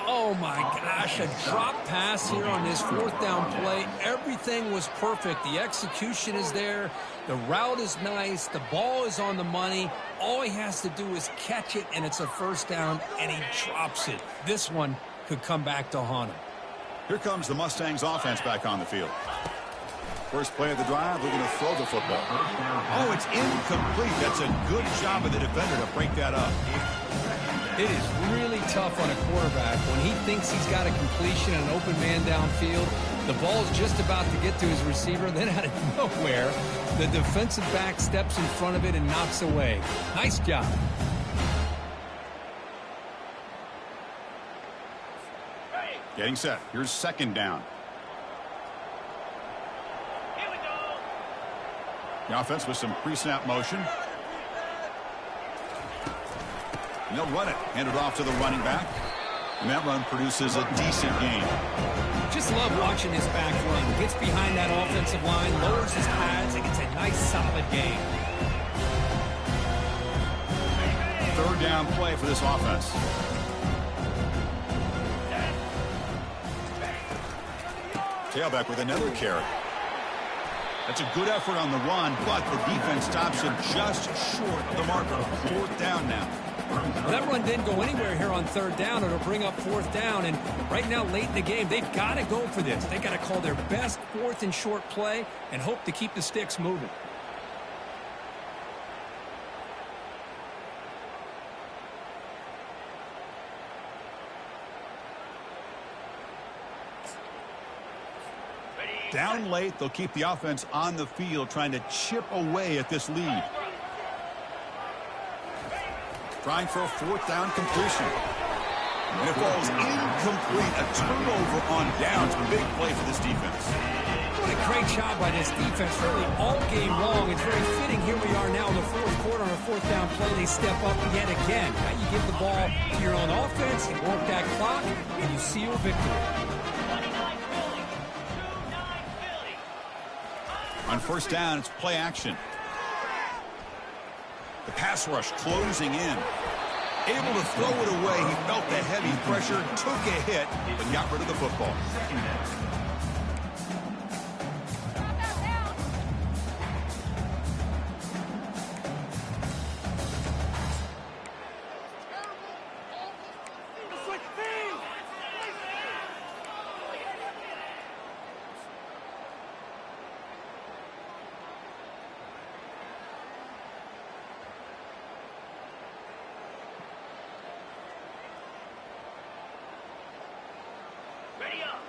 [SPEAKER 4] Oh, my gosh, a drop pass here on this 4th down play. Everything was perfect. The execution is there. The route is nice. The ball is on the money. All he has to do is catch it, and it's a 1st down, and he drops it. This one could come back to haunt him.
[SPEAKER 1] Here comes the Mustangs offense back on the field. First play of the drive, looking to throw the football. Oh, it's incomplete. That's a good job of the defender to break that up.
[SPEAKER 4] It is really tough on a quarterback when he thinks he's got a completion and an open man downfield. The ball's just about to get to his receiver. Then out of nowhere, the defensive back steps in front of it and knocks away. Nice job.
[SPEAKER 1] Getting set. Here's 2nd down. The offense with some pre-snap motion. And they'll run it. Hand it off to the running back. And that run produces a decent gain.
[SPEAKER 4] Just love watching this back run. Gets behind that offensive line, lowers his pads, and gets a nice solid gain.
[SPEAKER 1] Third down play for this offense. Tailback with another carry. That's a good effort on the run, but the defense stops him just short of the marker. Fourth down now.
[SPEAKER 4] Well, that run didn't go anywhere here on third down. It'll bring up fourth down, and right now, late in the game, they've got to go for this. They've got to call their best fourth and short play and hope to keep the sticks moving.
[SPEAKER 1] Down late, they'll keep the offense on the field, trying to chip away at this lead. Trying for a fourth down completion. And it falls incomplete. A turnover on downs. Big play for this defense.
[SPEAKER 4] What a great job by this defense, really all game long. It's very fitting. Here we are now in the fourth quarter on a fourth down play. They step up yet again. Now you give the ball to your own offense, you work that clock, and you seal victory.
[SPEAKER 1] On first down, it's play action. The pass rush closing in. Able to throw it away. He felt the heavy pressure, took a hit, but got rid of the football.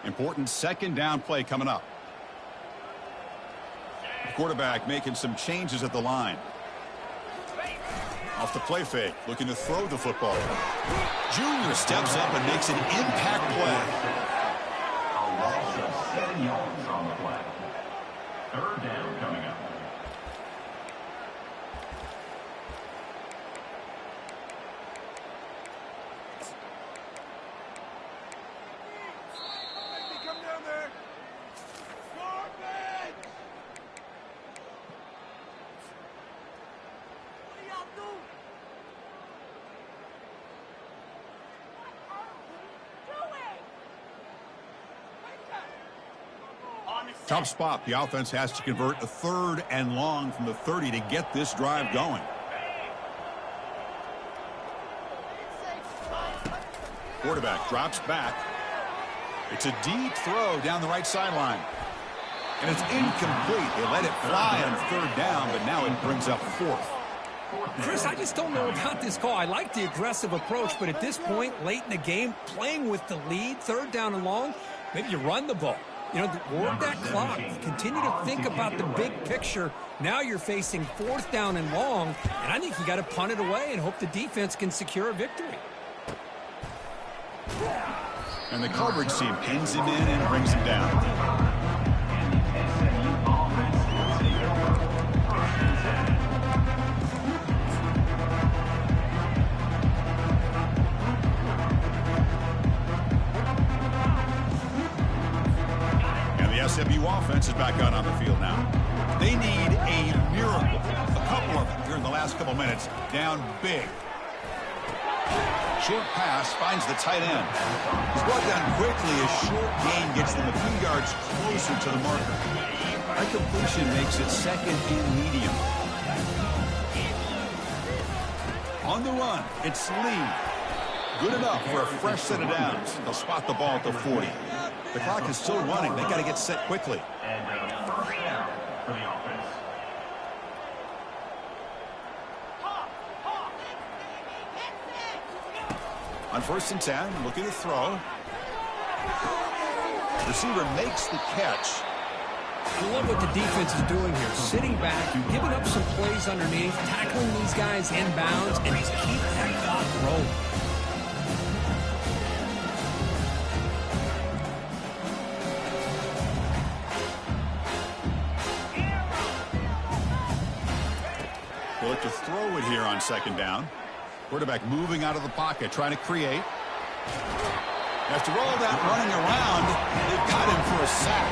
[SPEAKER 1] Important second down play coming up. The quarterback making some changes at the line. Off the play fake, looking to throw the football. Junior steps up and makes an impact play.
[SPEAKER 2] A loss of 7 yards on the play. Third down coming up.
[SPEAKER 1] Tough spot. The offense has to convert a third and long from the 30 to get this drive going. Quarterback drops back. It's a deep throw down the right sideline. And it's incomplete. They let it fly on third down, but now it brings up fourth.
[SPEAKER 4] Chris, I just don't know about this call. I like the aggressive approach, but at this point, late in the game, playing with the lead, third down and long, maybe you run the ball. You know, work that clock. Continue to think about the big picture. Now you're facing fourth down and long, and I think you got to punt it away and hope the defense can secure a victory.
[SPEAKER 1] And the coverage team pins him in and brings him down. SMU offense is back out on the field now. They need a miracle. A couple of them here in the last couple minutes. Down big. Short pass finds the tight end. He's brought down quickly. A short gain gets them a few yards closer to the marker. That completion makes it second and medium. On the run, it's Lee. Good enough for a fresh set of downs. They'll spot the ball at the 40. The clock is still running. They got to get set quickly.
[SPEAKER 2] And first down for the offense.
[SPEAKER 1] On first and 10, looking to throw. Receiver makes the catch.
[SPEAKER 4] I love what the defense is doing here. Sitting back, giving up some plays underneath, tackling these guys inbounds, and just keep that clock rolling.
[SPEAKER 1] Look to throw it here on second down. Quarterback moving out of the pocket, trying to create. After all that running around, they've got him for a sack.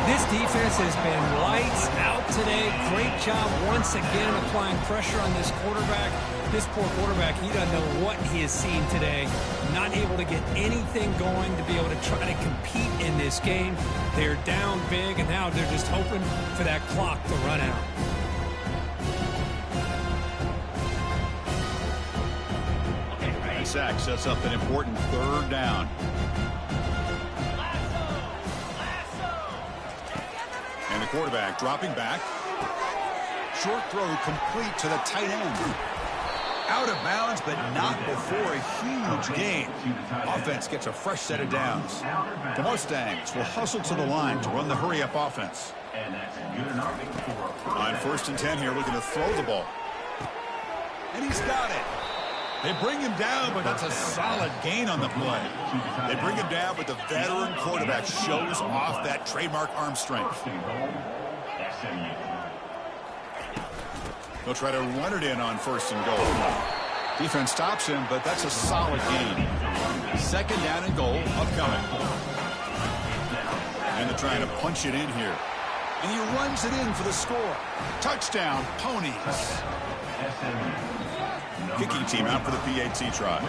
[SPEAKER 4] This defense has been lights out today. Great job once again applying pressure on this quarterback. This poor quarterback, he doesn't know what he has seen today. Not able to get anything going to be able to try to compete in this game. They're down big, and now they're just hoping for that clock to run out.
[SPEAKER 1] Sack sets up an important third down. And the quarterback dropping back. Short throw complete to the tight end. Out of bounds, but not before a huge gain. Offense gets a fresh set of downs. The Mustangs will hustle to the line to run the hurry-up offense. On 1st and 10 here, looking to throw the ball. And he's got it. They bring him down, but that's a solid gain on the play. They bring him down, but the veteran quarterback shows off that trademark arm strength. They'll try to run it in on 1st and goal. Defense stops him, but that's a solid gain. 2nd down and goal upcoming. And they're trying to punch it in here. And he runs it in for the score. Touchdown, Ponies. Kicking team out for the PAT try.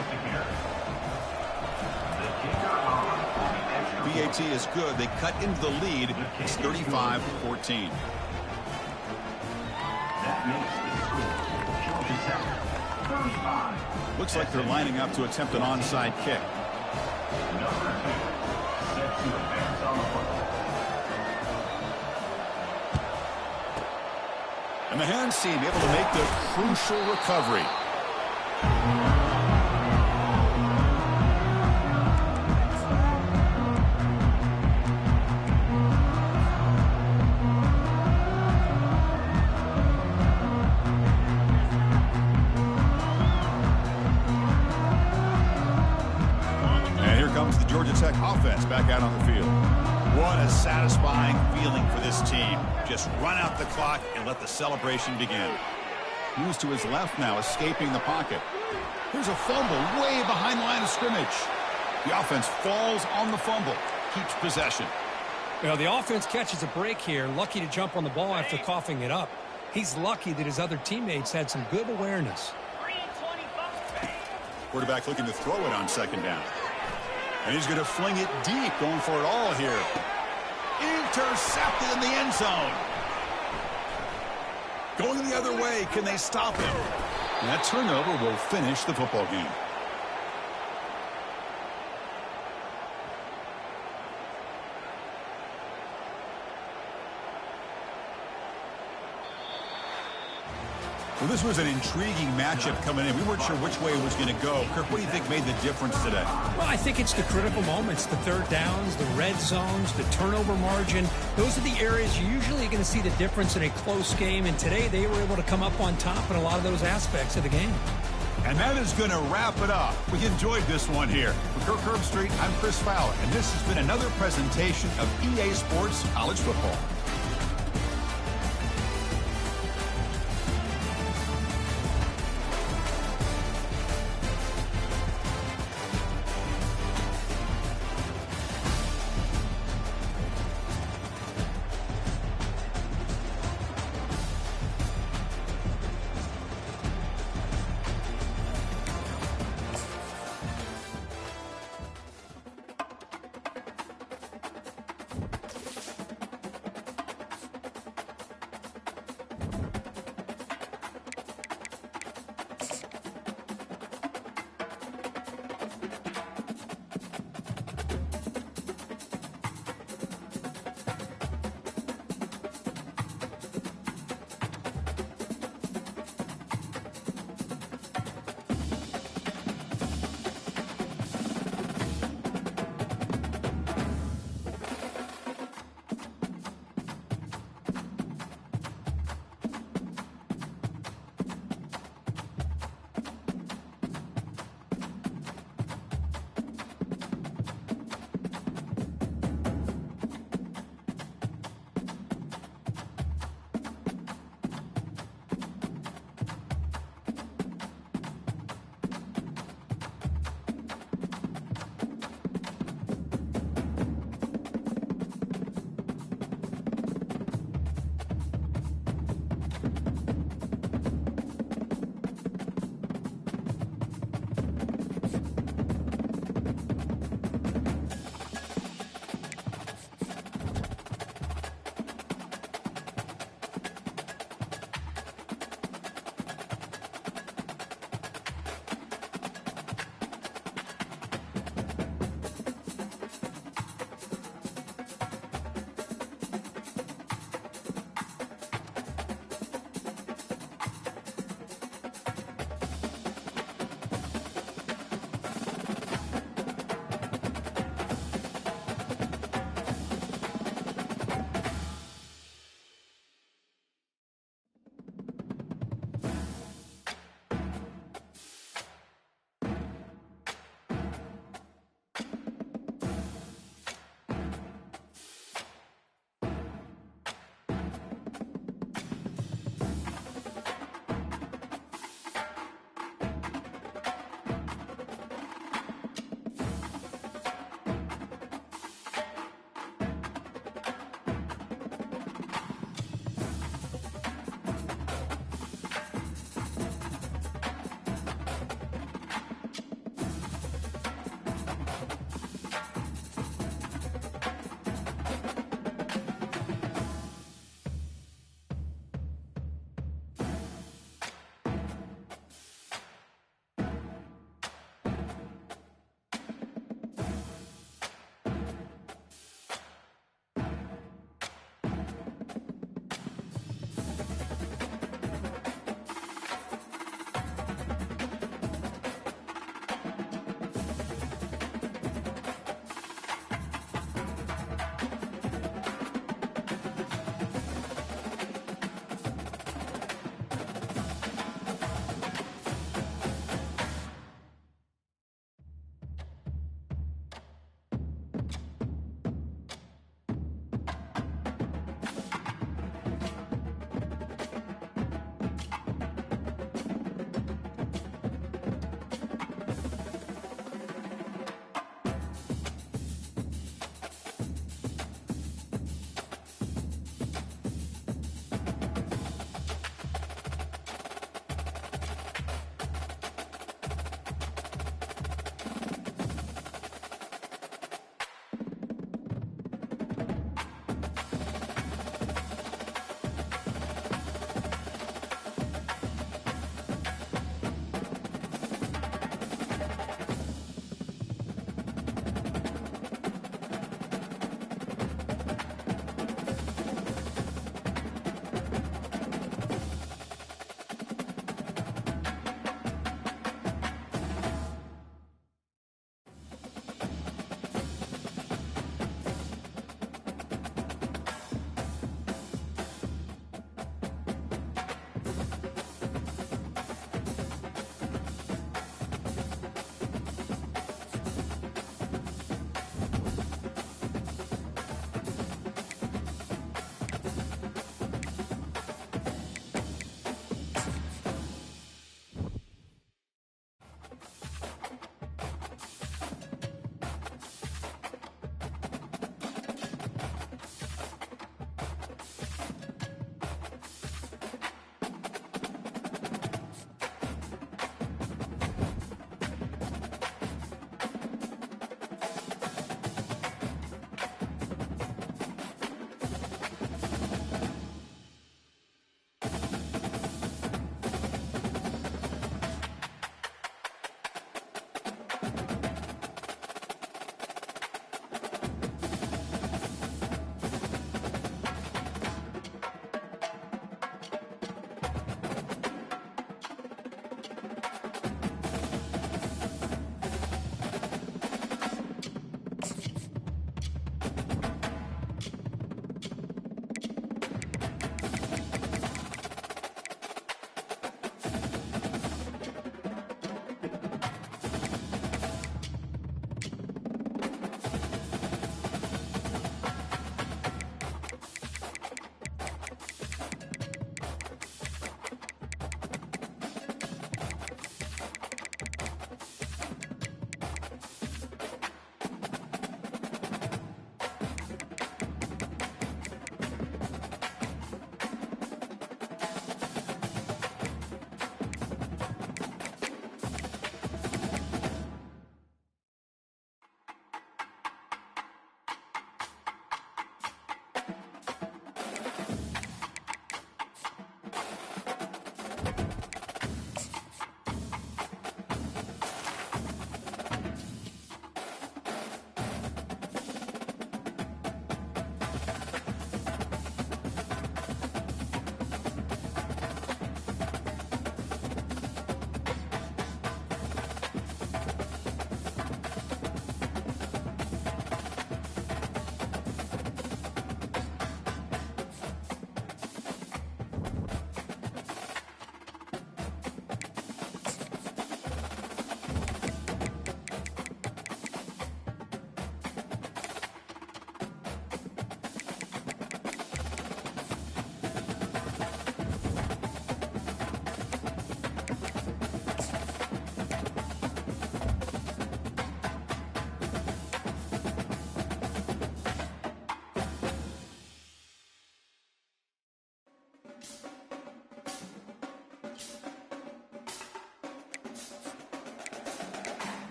[SPEAKER 1] PAT is good. They cut into the lead. It's 35-14. Looks like they're lining up to attempt an onside kick. And the hands team able to make the crucial recovery. And here comes the Georgia Tech offense back out on the field. What a satisfying feeling for this team. Just run out the clock and let the celebration begin. Moves to his left now, escaping the pocket. Here's a fumble way behind the line of scrimmage. The offense falls on the fumble, keeps possession.
[SPEAKER 4] Well, the offense catches a break here, lucky to jump on the ball after coughing it up. He's lucky that his other teammates had some good awareness.
[SPEAKER 1] Quarterback looking to throw it on 2nd down. And he's going to fling it deep, going for it all here. Intercepted in the end zone. Going the other way, can they stop him? And that turnover will finish the football game. Well, this was an intriguing matchup coming in. We weren't sure which way it was going to go. Kirk, what do you think made the difference today?
[SPEAKER 4] Well, I think it's the critical moments, the third downs, the red zones, the turnover margin. Those are the areas you're usually going to see the difference in a close game, and today they were able to come up on top in a lot of those aspects of the game.
[SPEAKER 1] And that is going to wrap it up. We enjoyed this one here. With Kirk Herbstreit, I'm Chris Fowler, and this has been another presentation of EA Sports College Football.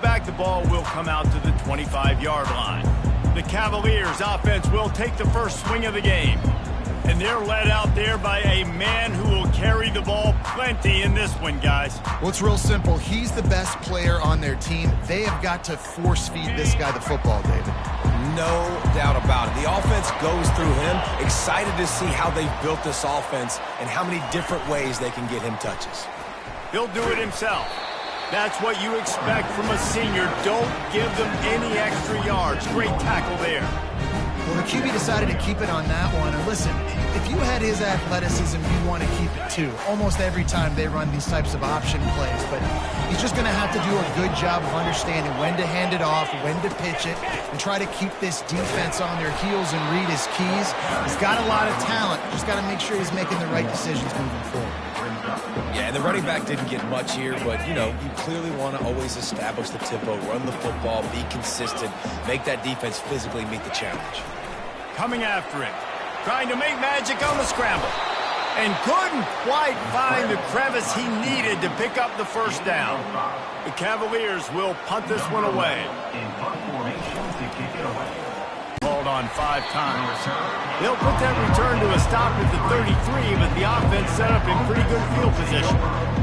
[SPEAKER 6] Back, the ball will come out to the 25-yard line. The Cavaliers offense will take the first swing of the game. And they're led out there by a man who will carry the ball plenty in this one, guys.
[SPEAKER 7] Well, it's real simple. He's the best player on their team. They have got to force-feed this guy the football, David.
[SPEAKER 3] No doubt about it. The offense goes through him. Excited to see how they've built this offense and how many different ways they can get him touches.
[SPEAKER 6] He'll do it himself. That's what you expect from a senior. Don't give them any extra yards. Great tackle there.
[SPEAKER 7] Well, the QB decided to keep it on that one. And listen, if you had his athleticism, you'd want to keep it too. Almost every time they run these types of option plays. But he's just going to have to do a good job of understanding when to hand it off, when to pitch it, and try to keep this defense on their heels and read his keys. He's got a lot of talent. Just got to make sure he's making the right decisions moving forward.
[SPEAKER 3] Yeah, and the running back didn't get much here, but, you know, you clearly want to always establish the tempo, run the football, be consistent, make that defense physically meet the challenge.
[SPEAKER 6] Coming after it, trying to make magic on the scramble, and couldn't quite find the crevice he needed to pick up the first down. The Cavaliers will punt this one away.
[SPEAKER 2] In punt formation to kick it away.
[SPEAKER 6] Called on 5 times. They'll put that return to a stop at the 33, but the offense set up in pretty good field position.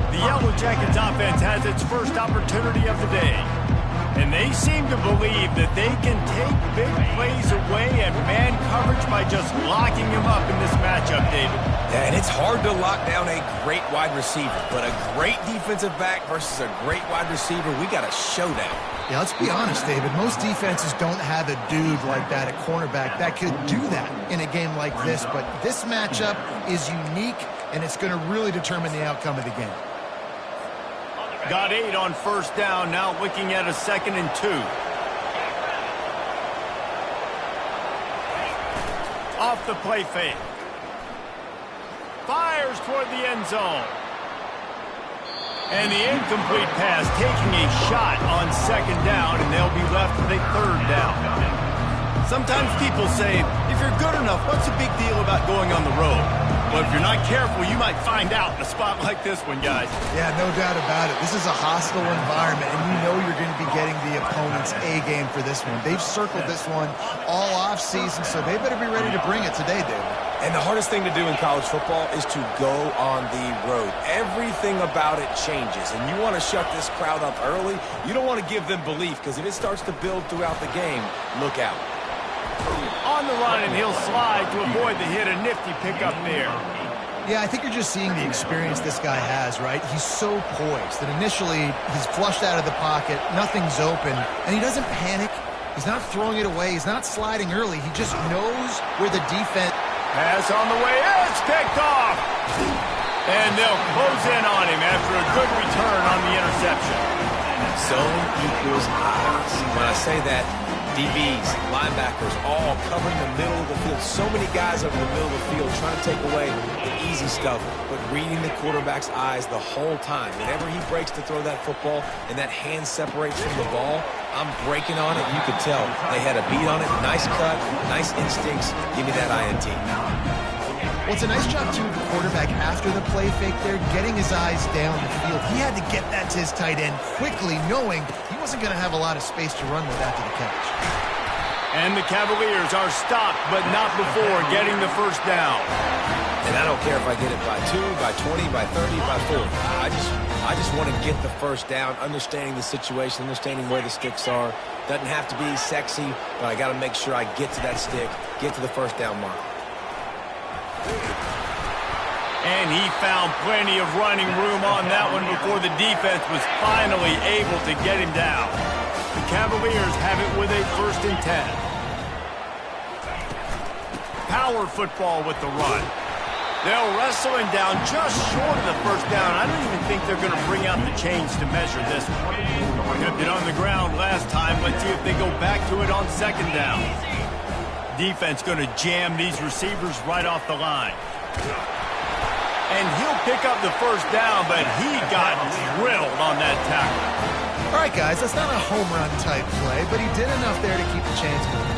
[SPEAKER 6] The Yellow Jackets offense has its first opportunity of the day. And they seem to believe that they can take big plays away and man coverage by just locking him up in this matchup, David.
[SPEAKER 3] Yeah, and it's hard to lock down a great wide receiver, but a great defensive back versus a great wide receiver, we got a showdown.
[SPEAKER 7] Yeah, let's be honest, David. Most defenses don't have a dude like that at cornerback that could do that in a game like this, but this matchup is unique, and it's going to really determine the outcome of the game.
[SPEAKER 6] Got 8 on first down, now looking at a 2nd and 2. Off the play fake. Fires toward the end zone. And the incomplete pass taking a shot on 2nd down, and they'll be left with a 3rd down. Sometimes people say, if you're good enough, what's the big deal about going on the road? Well, if you're not careful, you might find out in a spot like this one, guys.
[SPEAKER 7] Yeah, no doubt about it. This is a hostile environment, and you know you're going to be getting the opponent's A-game for this one. They've circled this one all off-season, so they better be ready to bring it today, David.
[SPEAKER 3] And the hardest thing to do in college football is to go on the road. Everything about it changes, and you want to shut this crowd up early. You don't want to give them belief, because if it starts to build throughout the game, look out.
[SPEAKER 6] On the run, and he'll slide to avoid the hit. A nifty pickup there.
[SPEAKER 7] Yeah, I think you're just seeing the experience this guy has, right? He's so poised that initially he's flushed out of the pocket, nothing's open, and he doesn't panic. He's not throwing it away. He's not sliding early. He just knows where the defense...
[SPEAKER 6] Pass on the way. It's picked off. And they'll close in on him after a good return on the interception.
[SPEAKER 3] Zone equals eyes. When I say that, DBs, linebackers, all covering the middle of the field. So many guys over the middle of the field trying to take away the easy stuff, but reading the quarterback's eyes the whole time. Whenever he breaks to throw that football and that hand separates from the ball, I'm breaking on it. You could tell they had a beat on it. Nice cut, nice instincts. Give me that INT.
[SPEAKER 7] Well, it's a nice job, too, of the quarterback after the play fake there, getting his eyes down the field. He had to get that to his tight end quickly, knowing he wasn't going to have a lot of space to run with after the catch.
[SPEAKER 6] And the Cavaliers are stopped, but not before getting the first down.
[SPEAKER 3] And I don't care if I get it by 2, by 20, by 30, by 40. I just want to get the first down, understanding the situation, understanding where the sticks are. Doesn't have to be sexy, but I got to make sure I get to that stick, get to the first down mark.
[SPEAKER 6] And he found plenty of running room on that one before the defense was finally able to get him down. The Cavaliers have it with a 1st and 10. Power football with the run. They'll wrestle him down just short of the first down. I don't even think they're going to bring out the chains to measure this one. Kept it on the ground last time. Let's see if they go back to it on 2nd down. Defense going to jam these receivers right off the line. And he'll pick up the first down, but he got drilled on that tackle.
[SPEAKER 7] All right, guys, that's not a home run type play, but he did enough there to keep the chains moving.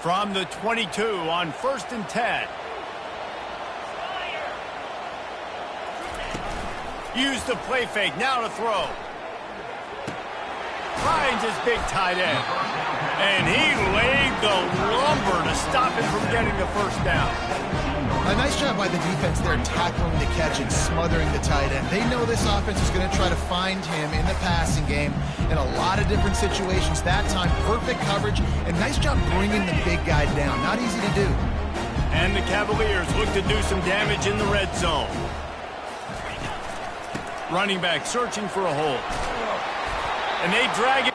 [SPEAKER 6] From the 22 on 1st and 10. Use the play fake. Now to throw. Finds his big tight end. And he laid the lumber to stop him from getting the first down.
[SPEAKER 7] A nice job by the defense there, tackling the catch and smothering the tight end. They know this offense is going to try to find him in the passing game in a lot of different situations. That time, perfect coverage, and nice job bringing the big guy down. Not easy to do.
[SPEAKER 6] And the Cavaliers look to do some damage in the red zone. Running back searching for a hole. And they drag it.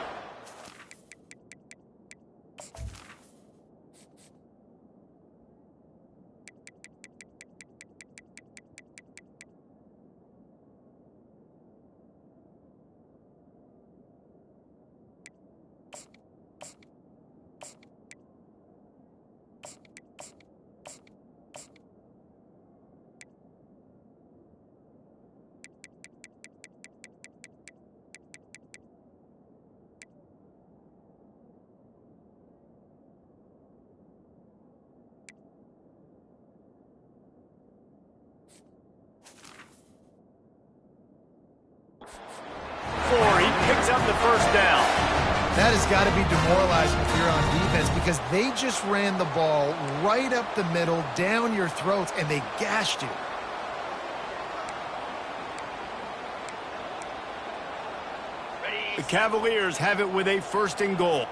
[SPEAKER 6] He picks up the first down.
[SPEAKER 7] That has got to be demoralizing if you're on defense because they just ran the ball right up the middle, down your throats, and they gashed you.
[SPEAKER 6] The Cavaliers have it with a 1st and goal.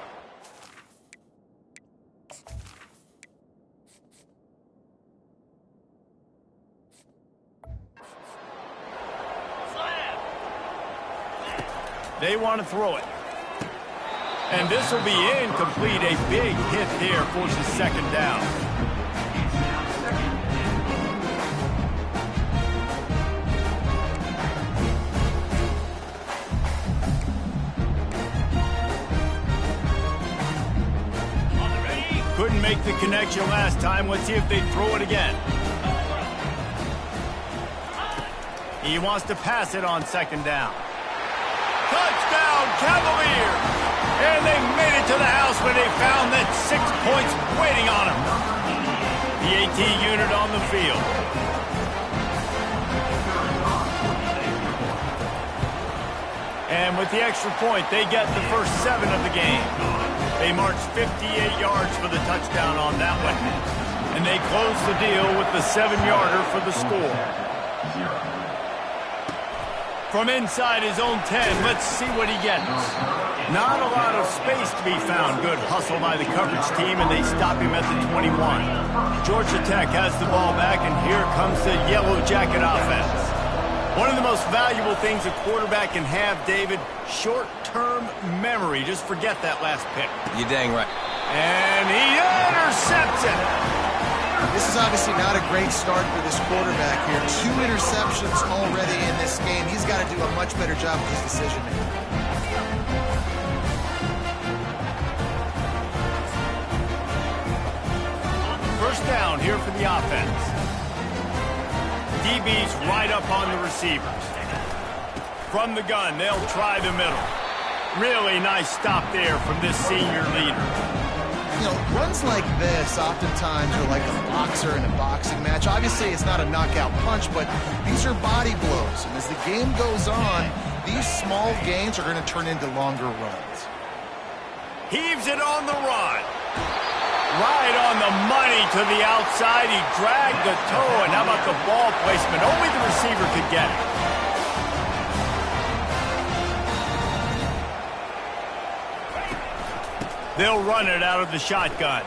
[SPEAKER 6] They want to throw it. And this will be incomplete. A big hit there forces 2nd down. Couldn't make the connection last time. Let's see if they throw it again. He wants to pass it on 2nd down. Touchdown, Cavaliers! And they made it to the house when they found that 6 points waiting on them. The AT unit on the field. And with the extra point, they get the first 7 of the game. They marched 58 yards for the touchdown on that one. And they close the deal with the 7-yarder for the score. From inside his own 10, let's see what he gets. Not a lot of space to be found. Good hustle by the coverage team, and they stop him at the 21. Georgia Tech has the ball back, and here comes the Yellow Jacket offense. One of the most valuable things a quarterback can have, David, short-term memory. Just forget that last pick.
[SPEAKER 3] You're dang right.
[SPEAKER 6] And he intercepts it.
[SPEAKER 7] This is obviously not a great start for this quarterback here. 2 interceptions already in this game. He's got to do a much better job with his decision-making.
[SPEAKER 6] First down here for the offense. DB's right up on the receivers. From the gun, they'll try the middle. Really nice stop there from this senior leader.
[SPEAKER 7] You know, runs like this oftentimes are like a boxer in a boxing match. Obviously, it's not a knockout punch, but these are body blows. And as the game goes on, these small gains are going to turn into longer runs.
[SPEAKER 6] Heaves it on the run. Right on the money to the outside. He dragged the toe, and how about the ball placement? Only the receiver could get it. They'll run it out of the shotgun.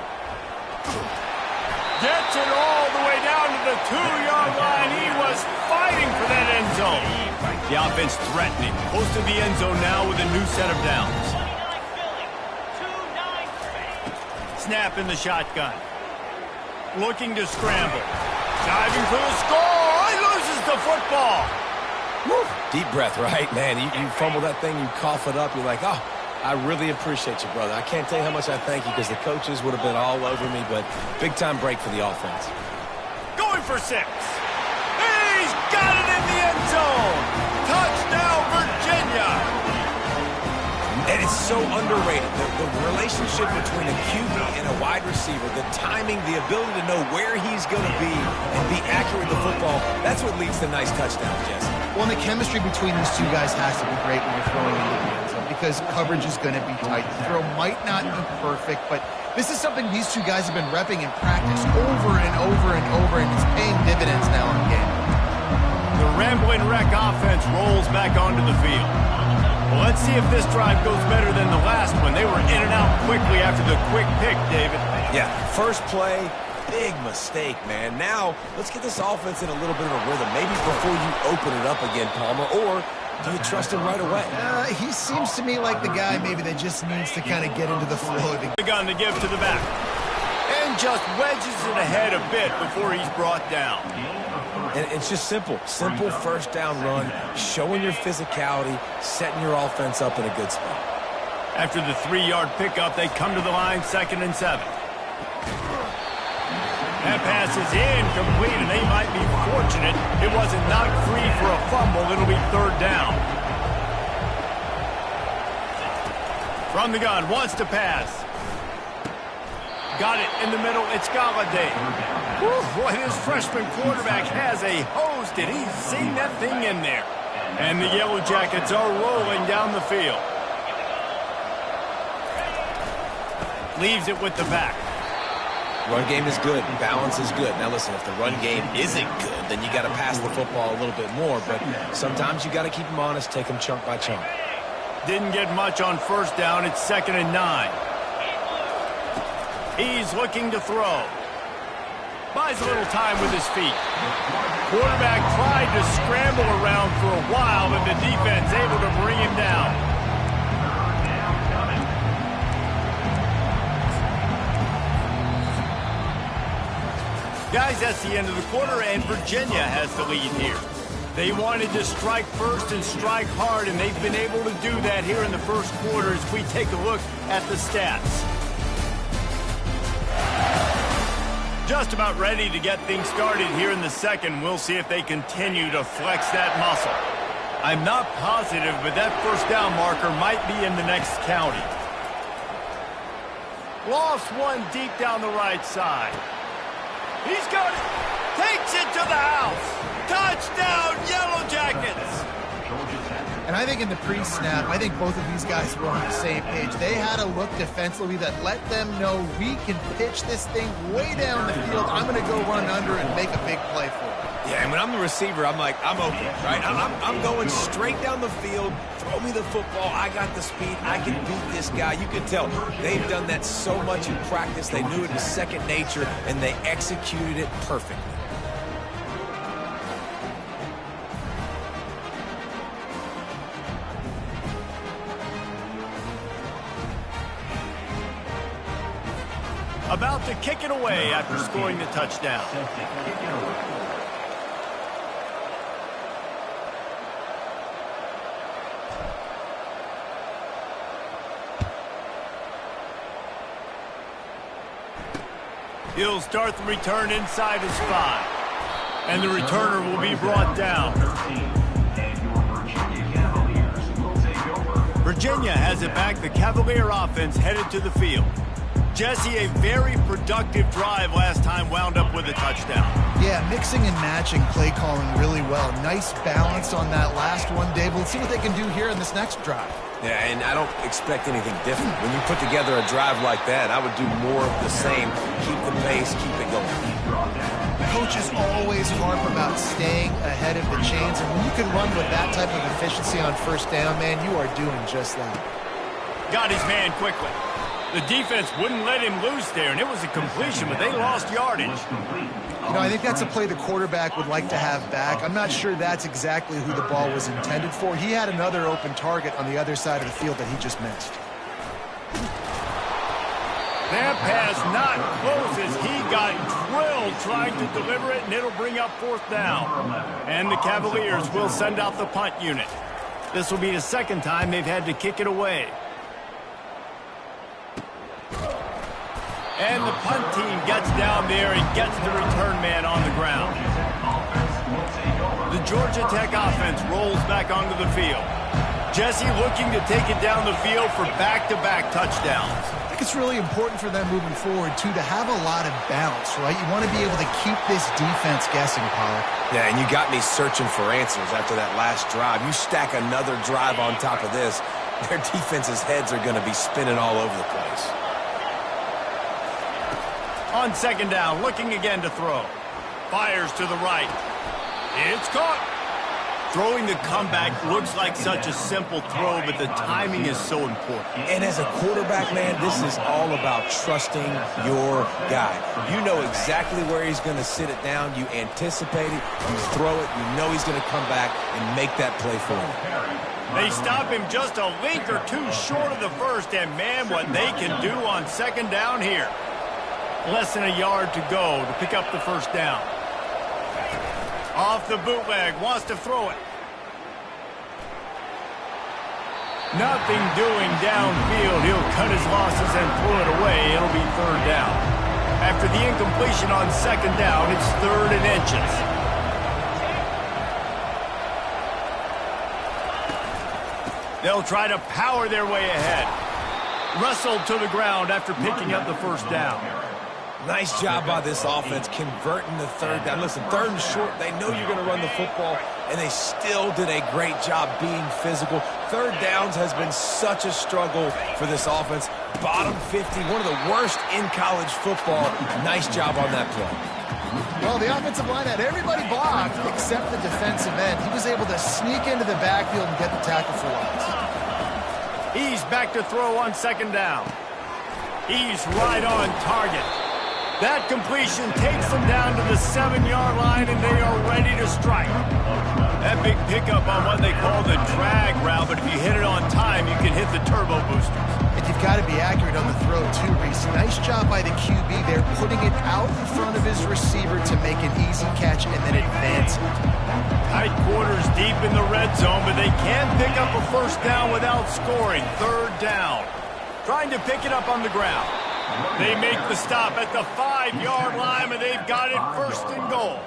[SPEAKER 6] Gets it all the way down to the 2-yard line. He was fighting for that end zone. The offense threatening. Close to the end zone now with a new set of downs. Snap in the shotgun. Looking to scramble. Diving for the score. He loses the football.
[SPEAKER 3] Woo. Deep breath, right? Man, you fumble that thing, you cough it up, you're like, oh, I really appreciate you, brother. I can't tell you how much I thank you because the coaches would have been all over me, but big-time break for the offense.
[SPEAKER 6] Going for 6. He's got it in the end zone. Touchdown, Virginia.
[SPEAKER 8] And it's so underrated. The relationship between a QB and a wide receiver, the timing, the ability to know where he's going to be and be accurate with the football, that's what leads to nice touchdowns, Jesse.
[SPEAKER 7] Well, and the chemistry between these two guys has to be great when you're throwing into the end zone because coverage is going to be tight. The throw might not be perfect, but this is something these two guys have been repping in practice over and over and over, and it's paying dividends now in the game.
[SPEAKER 6] The Ramblin' Wreck offense rolls back onto the field. Well, let's see if this drive goes better than the last one. They were in and out quickly after the quick pick, David.
[SPEAKER 8] Yeah, first play, big mistake, man. Now, let's get this offense in a little bit of a rhythm. Maybe before you open it up again, Palmer, or do you trust him right away?
[SPEAKER 7] He seems to me like the guy maybe that just needs to kind of get into the flow of the
[SPEAKER 6] The gun to give to the back. And just wedges it ahead a bit before he's brought down.
[SPEAKER 8] And it's just simple. Simple first down run, showing your physicality, setting your offense up in a good spot.
[SPEAKER 6] After the 3-yard pickup, they come to the line, 2nd and 7. That pass is incomplete, and they might be fortunate it wasn't knocked free for a fumble. It'll be 3rd down. From the gun, wants to pass. Got it in the middle. It's Galladay. Boy, this freshman quarterback has a hose. Did he see that thing in there? And the Yellow Jackets are rolling down the field. Leaves it with the back.
[SPEAKER 8] Run game is good. Balance is good. Now, listen, if the run game isn't good, then you got to pass the football a little bit more. But sometimes you got to keep them honest, take them chunk by chunk.
[SPEAKER 6] Didn't get much on 1st down. It's 2nd and 9. He's looking to throw. Buys a little time with his feet. Quarterback tried to scramble around for a while, but the defense able to bring him down. Guys, that's the end of the quarter, and Virginia has the lead here. They wanted to strike first and strike hard, and they've been able to do that here in the first quarter as we take a look at the stats. Just about ready to get things started here in the second. We'll see if they continue to flex that muscle. I'm not positive, but that 1st down marker might be in the next county. Lost one deep down the right side. He's got it. Takes it to the house. Touchdown, Yellow Jackets.
[SPEAKER 7] And I think in the pre-snap, I think both of these guys were on the same page. They had a look defensively that let them know we can pitch this thing way down the field. I'm going to go run under and make a big play for it.
[SPEAKER 8] Yeah, and when I'm the receiver, I'm like, I'm open, right? I'm going straight down the field. Throw me the football. I got the speed. I can beat this guy. You can tell they've done that so much in practice. They knew it was second nature, and they executed it perfectly.
[SPEAKER 6] About to kick it away after scoring the touchdown. He'll start the return inside his 5. And the returner will be brought down. Virginia has it back. The Cavalier offense headed to the field. Jesse, a very productive drive last time wound up with a touchdown.
[SPEAKER 7] Yeah, mixing and matching play calling really well. Nice balance on that last one, Dave. Let's see what they can do here in this next drive.
[SPEAKER 8] Yeah, and I don't expect anything different. When you put together a drive like that, I would do more of the same. Keep the pace, keep it going.
[SPEAKER 7] Coaches always harp about staying ahead of the chains, and when you can run with that type of efficiency on 1st down, man, you are doing just that.
[SPEAKER 6] Got his man quickly. The defense wouldn't let him loose there, and it was a completion, but they lost yardage.
[SPEAKER 7] You know, I think that's a play the quarterback would like to have back. I'm not sure that's exactly who the ball was intended for. He had another open target on the other side of the field that he just missed.
[SPEAKER 6] That pass not close as he got drilled trying to deliver it, and it'll bring up 4th down. And the Cavaliers will send out the punt unit. This will be the 2nd time they've had to kick it away. And the punt team gets down there and gets the return man on the ground. The Georgia Tech offense rolls back onto the field. Jesse looking to take it down the field for back-to-back touchdowns.
[SPEAKER 7] I think it's really important for them moving forward, too, to have a lot of bounce, right? You want to be able to keep this defense guessing, Pollack.
[SPEAKER 8] Yeah, and you got me searching for answers after that last drive. You stack another drive on top of this, their defense's heads are going to be spinning all over the place.
[SPEAKER 6] On second down, looking again to throw. Fires to the right. It's caught. Throwing the comeback looks like such a simple throw, but the timing is so important.
[SPEAKER 8] And as a quarterback, man, this is all about trusting your guy. You know exactly where he's going to sit it down. You anticipate it. You throw it. You know he's going to come back and make that play for you.
[SPEAKER 6] They stop him just a link or two short of the first, and man, what they can do on second down here. Less than a yard to go to pick up the first down. Off the bootleg, wants to throw it. Nothing doing downfield. He'll cut his losses and throw it away. It'll be third down. After the incompletion on second down, it's 3rd and inches. They'll try to power their way ahead. Wrestled to the ground after picking up the first down.
[SPEAKER 8] Nice job by this offense converting the third down. Listen, 3rd and short, they know you're going to run the football, and they still did a great job being physical. 3rd downs has been such a struggle for this offense. Bottom 50, one of the worst in college football. Nice job on that play.
[SPEAKER 7] Well, the offensive line had everybody blocked except the defensive end. He was able to sneak into the backfield and get the tackle for loss.
[SPEAKER 6] He's back to throw on second down. He's right on target. That completion takes them down to the 7-yard line, and they are ready to strike. That big pickup on what they call the drag route, but if you hit it on time, you can hit the turbo boosters.
[SPEAKER 7] And you've got to be accurate on the throw, too, Reese. Nice job by the QB there, putting it out in front of his receiver to make an easy catch and then advance it.
[SPEAKER 6] Tight quarters deep in the red zone, but they can pick up a first down without scoring. 3rd down. Trying to pick it up on the ground. They make the stop at the 5-yard line, and they've got it 1st and goal.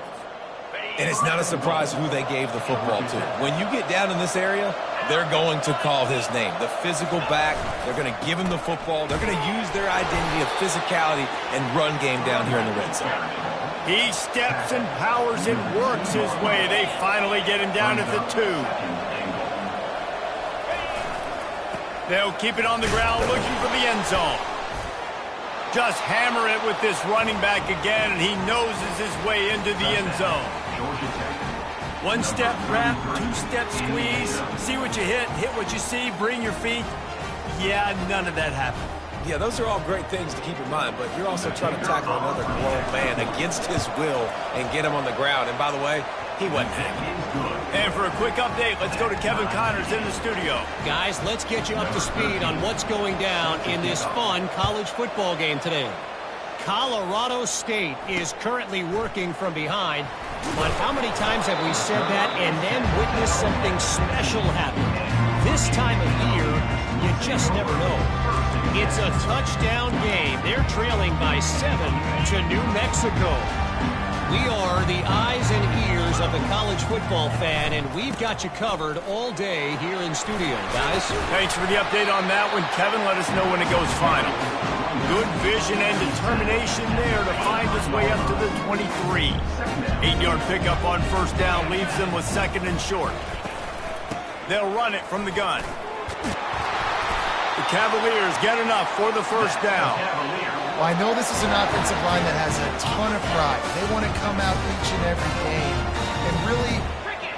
[SPEAKER 8] And it's not a surprise who they gave the football to. When you get down in this area, they're going to call his name. The physical back, they're going to give him the football. They're going to use their identity of physicality and run game down here in the red zone.
[SPEAKER 6] He steps and powers and works his way. They finally get him down at the 2. They'll keep it on the ground looking for the end zone. Just hammer it with this running back again, and he noses his way into the end zone. 1-step wrap, 2-step squeeze. See what you hit what you see, bring your feet. Yeah, none of that happened.
[SPEAKER 8] Yeah, those are all great things to keep in mind, but you're also trying to tackle another grown man against his will and get him on the ground. And by the way, he wasn't hanging.
[SPEAKER 6] And for a quick update, let's go to Kevin Connors in the studio.
[SPEAKER 9] Guys, let's get you up to speed on what's going down in this fun college football game today. Colorado State is currently working from behind, but how many times have we said that and then witnessed something special happen? This time of year, you just never know. It's a touchdown game. They're trailing by 7 to New Mexico. We are the eyes and ears of the college football fan, and we've got you covered all day here in studio, guys.
[SPEAKER 6] Thanks for the update on that one, Kevin. Let us know when it goes final. Good vision and determination there to find his way up to the 23. 8-yard pickup on first down leaves them with 2nd and short. They'll run it from the gun. The Cavaliers get enough for the first down.
[SPEAKER 7] Well, I know this is an offensive line that has a ton of pride. They want to come out each and every game and really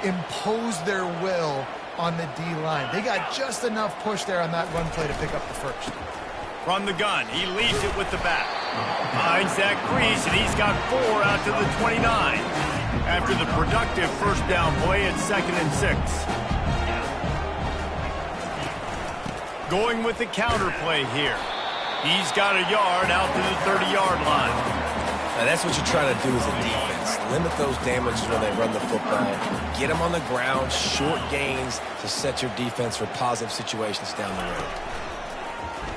[SPEAKER 7] impose their will on the D-line. They got just enough push there on that run play to pick up the first.
[SPEAKER 6] From the gun, he leads it with the back. Finds that crease, and he's got 4 out to the 29. After the productive first down play, it's 2nd and 6. Going with the counter play here. He's got a yard out to the 30-yard line.
[SPEAKER 8] Now that's what you're trying to do as a defense. Limit those damages when they run the football. Get them on the ground, short gains to set your defense for positive situations down the road.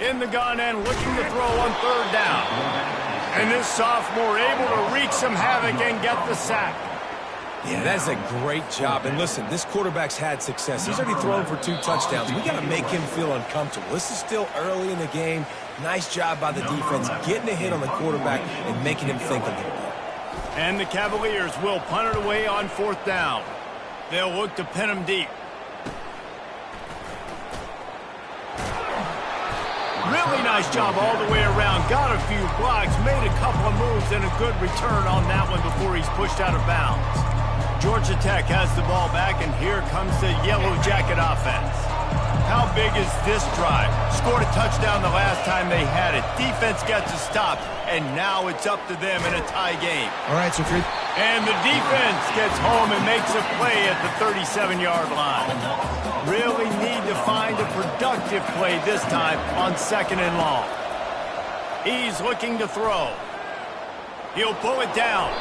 [SPEAKER 6] In the gun and looking to throw on 3rd down. And this sophomore able to wreak some havoc and get the sack.
[SPEAKER 8] Yeah, that's a great job. And listen, this quarterback's had success. He's already thrown for 2 touchdowns. We got to make him feel uncomfortable. This is still early in the game. Nice job by the defense, getting a hit on the quarterback and making him think a little bit.
[SPEAKER 6] And the Cavaliers will punt it away on 4th down. They'll look to pin him deep. Really nice job all the way around. Got a few blocks, made a couple of moves, and a good return on that one before he's pushed out of bounds. Georgia Tech has the ball back, and here comes the Yellow Jacket offense. How big is this drive? Scored a touchdown the last time they had it. Defense gets a stop, and now it's up to them in a tie game.
[SPEAKER 7] All right, so
[SPEAKER 6] and the defense gets home and makes a play at the 37-yard line. Really need to find a productive play this time on 2nd and long. He's looking to throw. He'll pull it down.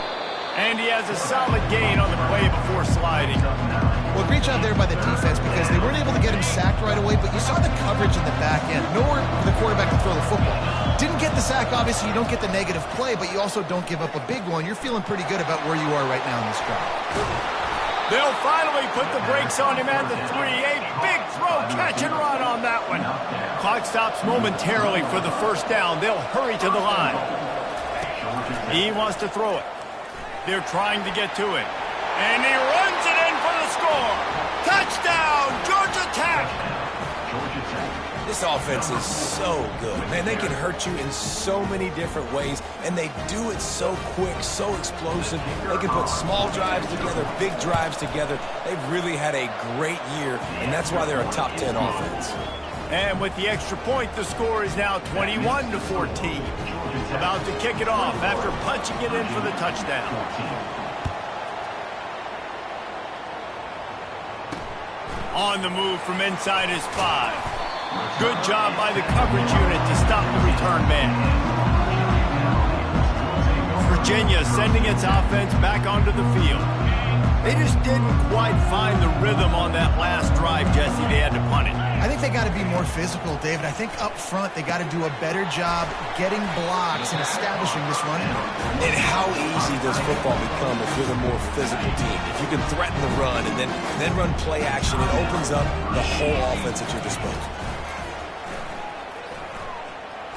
[SPEAKER 6] And he has a solid gain on the play before sliding.
[SPEAKER 7] Well, great job there by the defense because they weren't able to get him sacked right away, but you saw the coverage in the back end. Nowhere for the quarterback to throw the football. Didn't get the sack, obviously. You don't get the negative play, but you also don't give up a big one. You're feeling pretty good about where you are right now in this drive.
[SPEAKER 6] They'll finally put the brakes on him at the 3. A big throw, catch and run on that one. Clock stops momentarily for the 1st down. They'll hurry to the line. He wants to throw it. They're trying to get to it. And he runs it in for the score. Touchdown, Georgia Tech.
[SPEAKER 8] This offense is so good. Man, they can hurt you in so many different ways, and they do it so quick, so explosive. They can put small drives together, big drives together. They've really had a great year, and that's why they're a top 10 offense.
[SPEAKER 6] And with the extra point, the score is now 21-14. About to kick it off after punching it in for the touchdown. On the move from inside his 5. Good job by the coverage unit to stop the return man. Virginia sending its offense back onto the field. They just didn't quite find the rhythm on that last drive, Jesse. They had to punt it.
[SPEAKER 7] I think they got to be more physical, David. I think up front they got to do a better job getting blocks and establishing this running.
[SPEAKER 8] And how easy does football become if you're the more physical team? If you can threaten the run and then run play action, it opens up the whole offense at your disposal.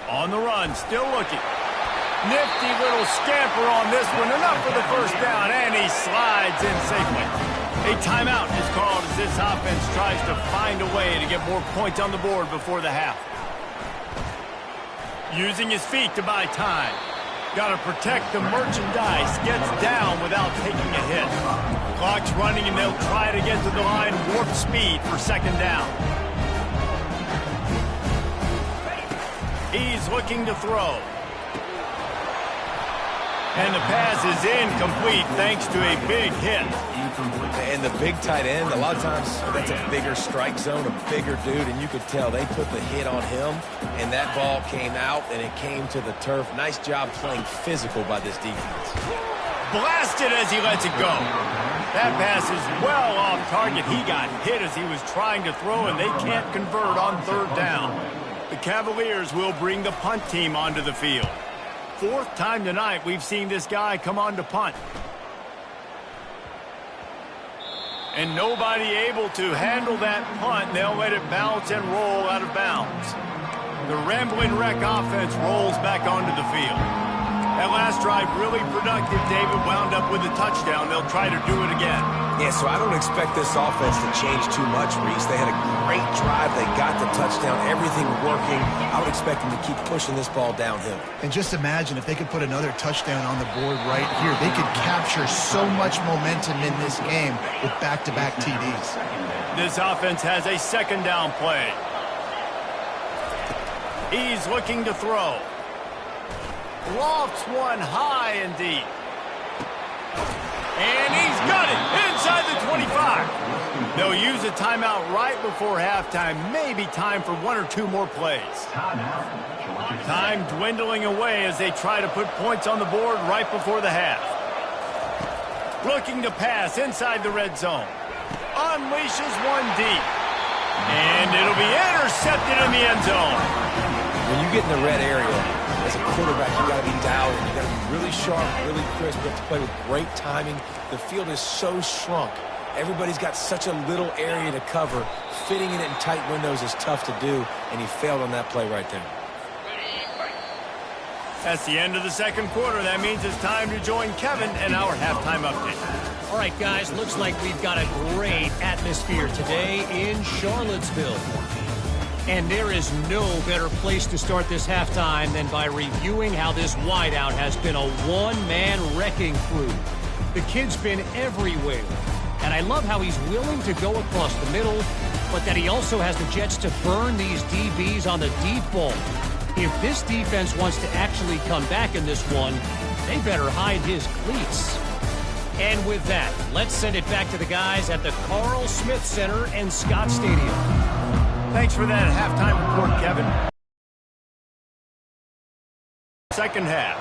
[SPEAKER 6] On the run, still looking. Nifty little scamper on this one. Enough for the 1st down, and he slides in safely. A timeout is called as this offense tries to find a way to get more points on the board before the half. Using his feet to buy time. Got to protect the merchandise. Gets down without taking a hit. Clock's running, and they'll try to get to the line warp speed for 2nd down. He's looking to throw. And the pass is incomplete thanks to a big hit.
[SPEAKER 8] And the big tight end, a lot of times that's a bigger strike zone, a bigger dude, and you could tell they put the hit on him, and that ball came out, and it came to the turf. Nice job playing physical by this defense.
[SPEAKER 6] Blasted as he lets it go. That pass is well off target. He got hit as he was trying to throw, and they can't convert on 3rd down. The Cavaliers will bring the punt team onto the field. 4th time tonight we've seen this guy come on to punt. And nobody able to handle that punt. They'll let it bounce and roll out of bounds. The Ramblin' Wreck offense rolls back onto the field. That last drive really productive. David wound up with a touchdown. They'll try to do it again.
[SPEAKER 8] Yeah, so I don't expect this offense to change too much, Reese. They had a great drive. They got the touchdown, everything working. I would expect them to keep pushing this ball downhill.
[SPEAKER 7] And just imagine if they could put another touchdown on the board right here. They could capture so much momentum in this game with back-to-back TDs.
[SPEAKER 6] This offense has a 2nd down play. He's looking to throw. Lofts one high and deep. And he's got it inside the 25. They'll use a timeout right before halftime. Maybe time for 1 or 2 more plays. Time dwindling away as they try to put points on the board right before the half. Looking to pass inside the red zone. Unleashes one deep. And it'll be intercepted in the end zone.
[SPEAKER 8] When you get in the red area, as a quarterback, you got to be dialed in. You got to be really sharp, really crisp. You have to play with great timing. The field is so shrunk. Everybody's got such a little area to cover. Fitting in it in tight windows is tough to do, and he failed on that play right there.
[SPEAKER 6] That's the end of the second quarter. That means it's time to join Kevin and our halftime update.
[SPEAKER 9] All right, guys, looks like we've got a great atmosphere today in Charlottesville. And there is no better place to start this halftime than by reviewing how this wideout has been a one-man wrecking crew. The kid's been everywhere. And I love how he's willing to go across the middle, but that he also has the jets to burn these DBs on the deep ball. If this defense wants to actually come back in this one, they better hide his cleats. And with that, let's send it back to the guys at the Carl Smith Center and Scott Stadium.
[SPEAKER 6] Thanks for that halftime report, Kevin. Second half.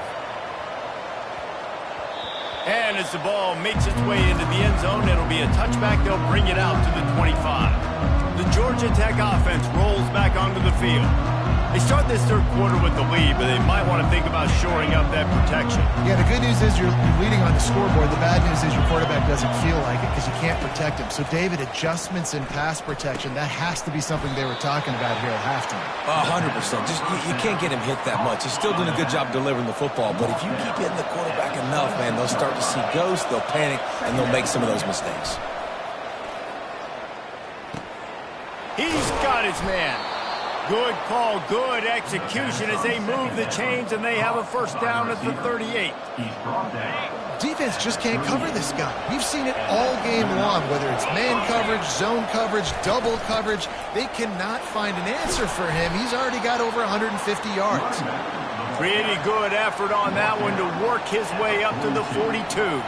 [SPEAKER 6] And as the ball makes its way into the end zone, it'll be a touchback. They'll bring it out to the 25. The Georgia Tech offense rolls back onto the field. They start this third quarter with the lead, but they might want to think about shoring up that protection.
[SPEAKER 7] Yeah, the good news is you're leading on the scoreboard. The bad news is your quarterback doesn't feel like it because you can't protect him. So, David, adjustments in pass protection, that has to be something they were talking about here at halftime.
[SPEAKER 8] 100%. Just you can't get him hit that much. He's still doing a good job delivering the football, but if you keep hitting the quarterback enough, man, they'll start to see ghosts, they'll panic, and they'll make some of those mistakes.
[SPEAKER 6] He's got his man. Good call, good execution as they move the chains, and they have a first down at the 38.
[SPEAKER 7] Defense just can't cover this guy. We've seen it all game long, whether it's man coverage, zone coverage, double coverage. They cannot find an answer for him. He's already got over 150 yards.
[SPEAKER 6] Pretty good effort on that one to work his way up to the 42.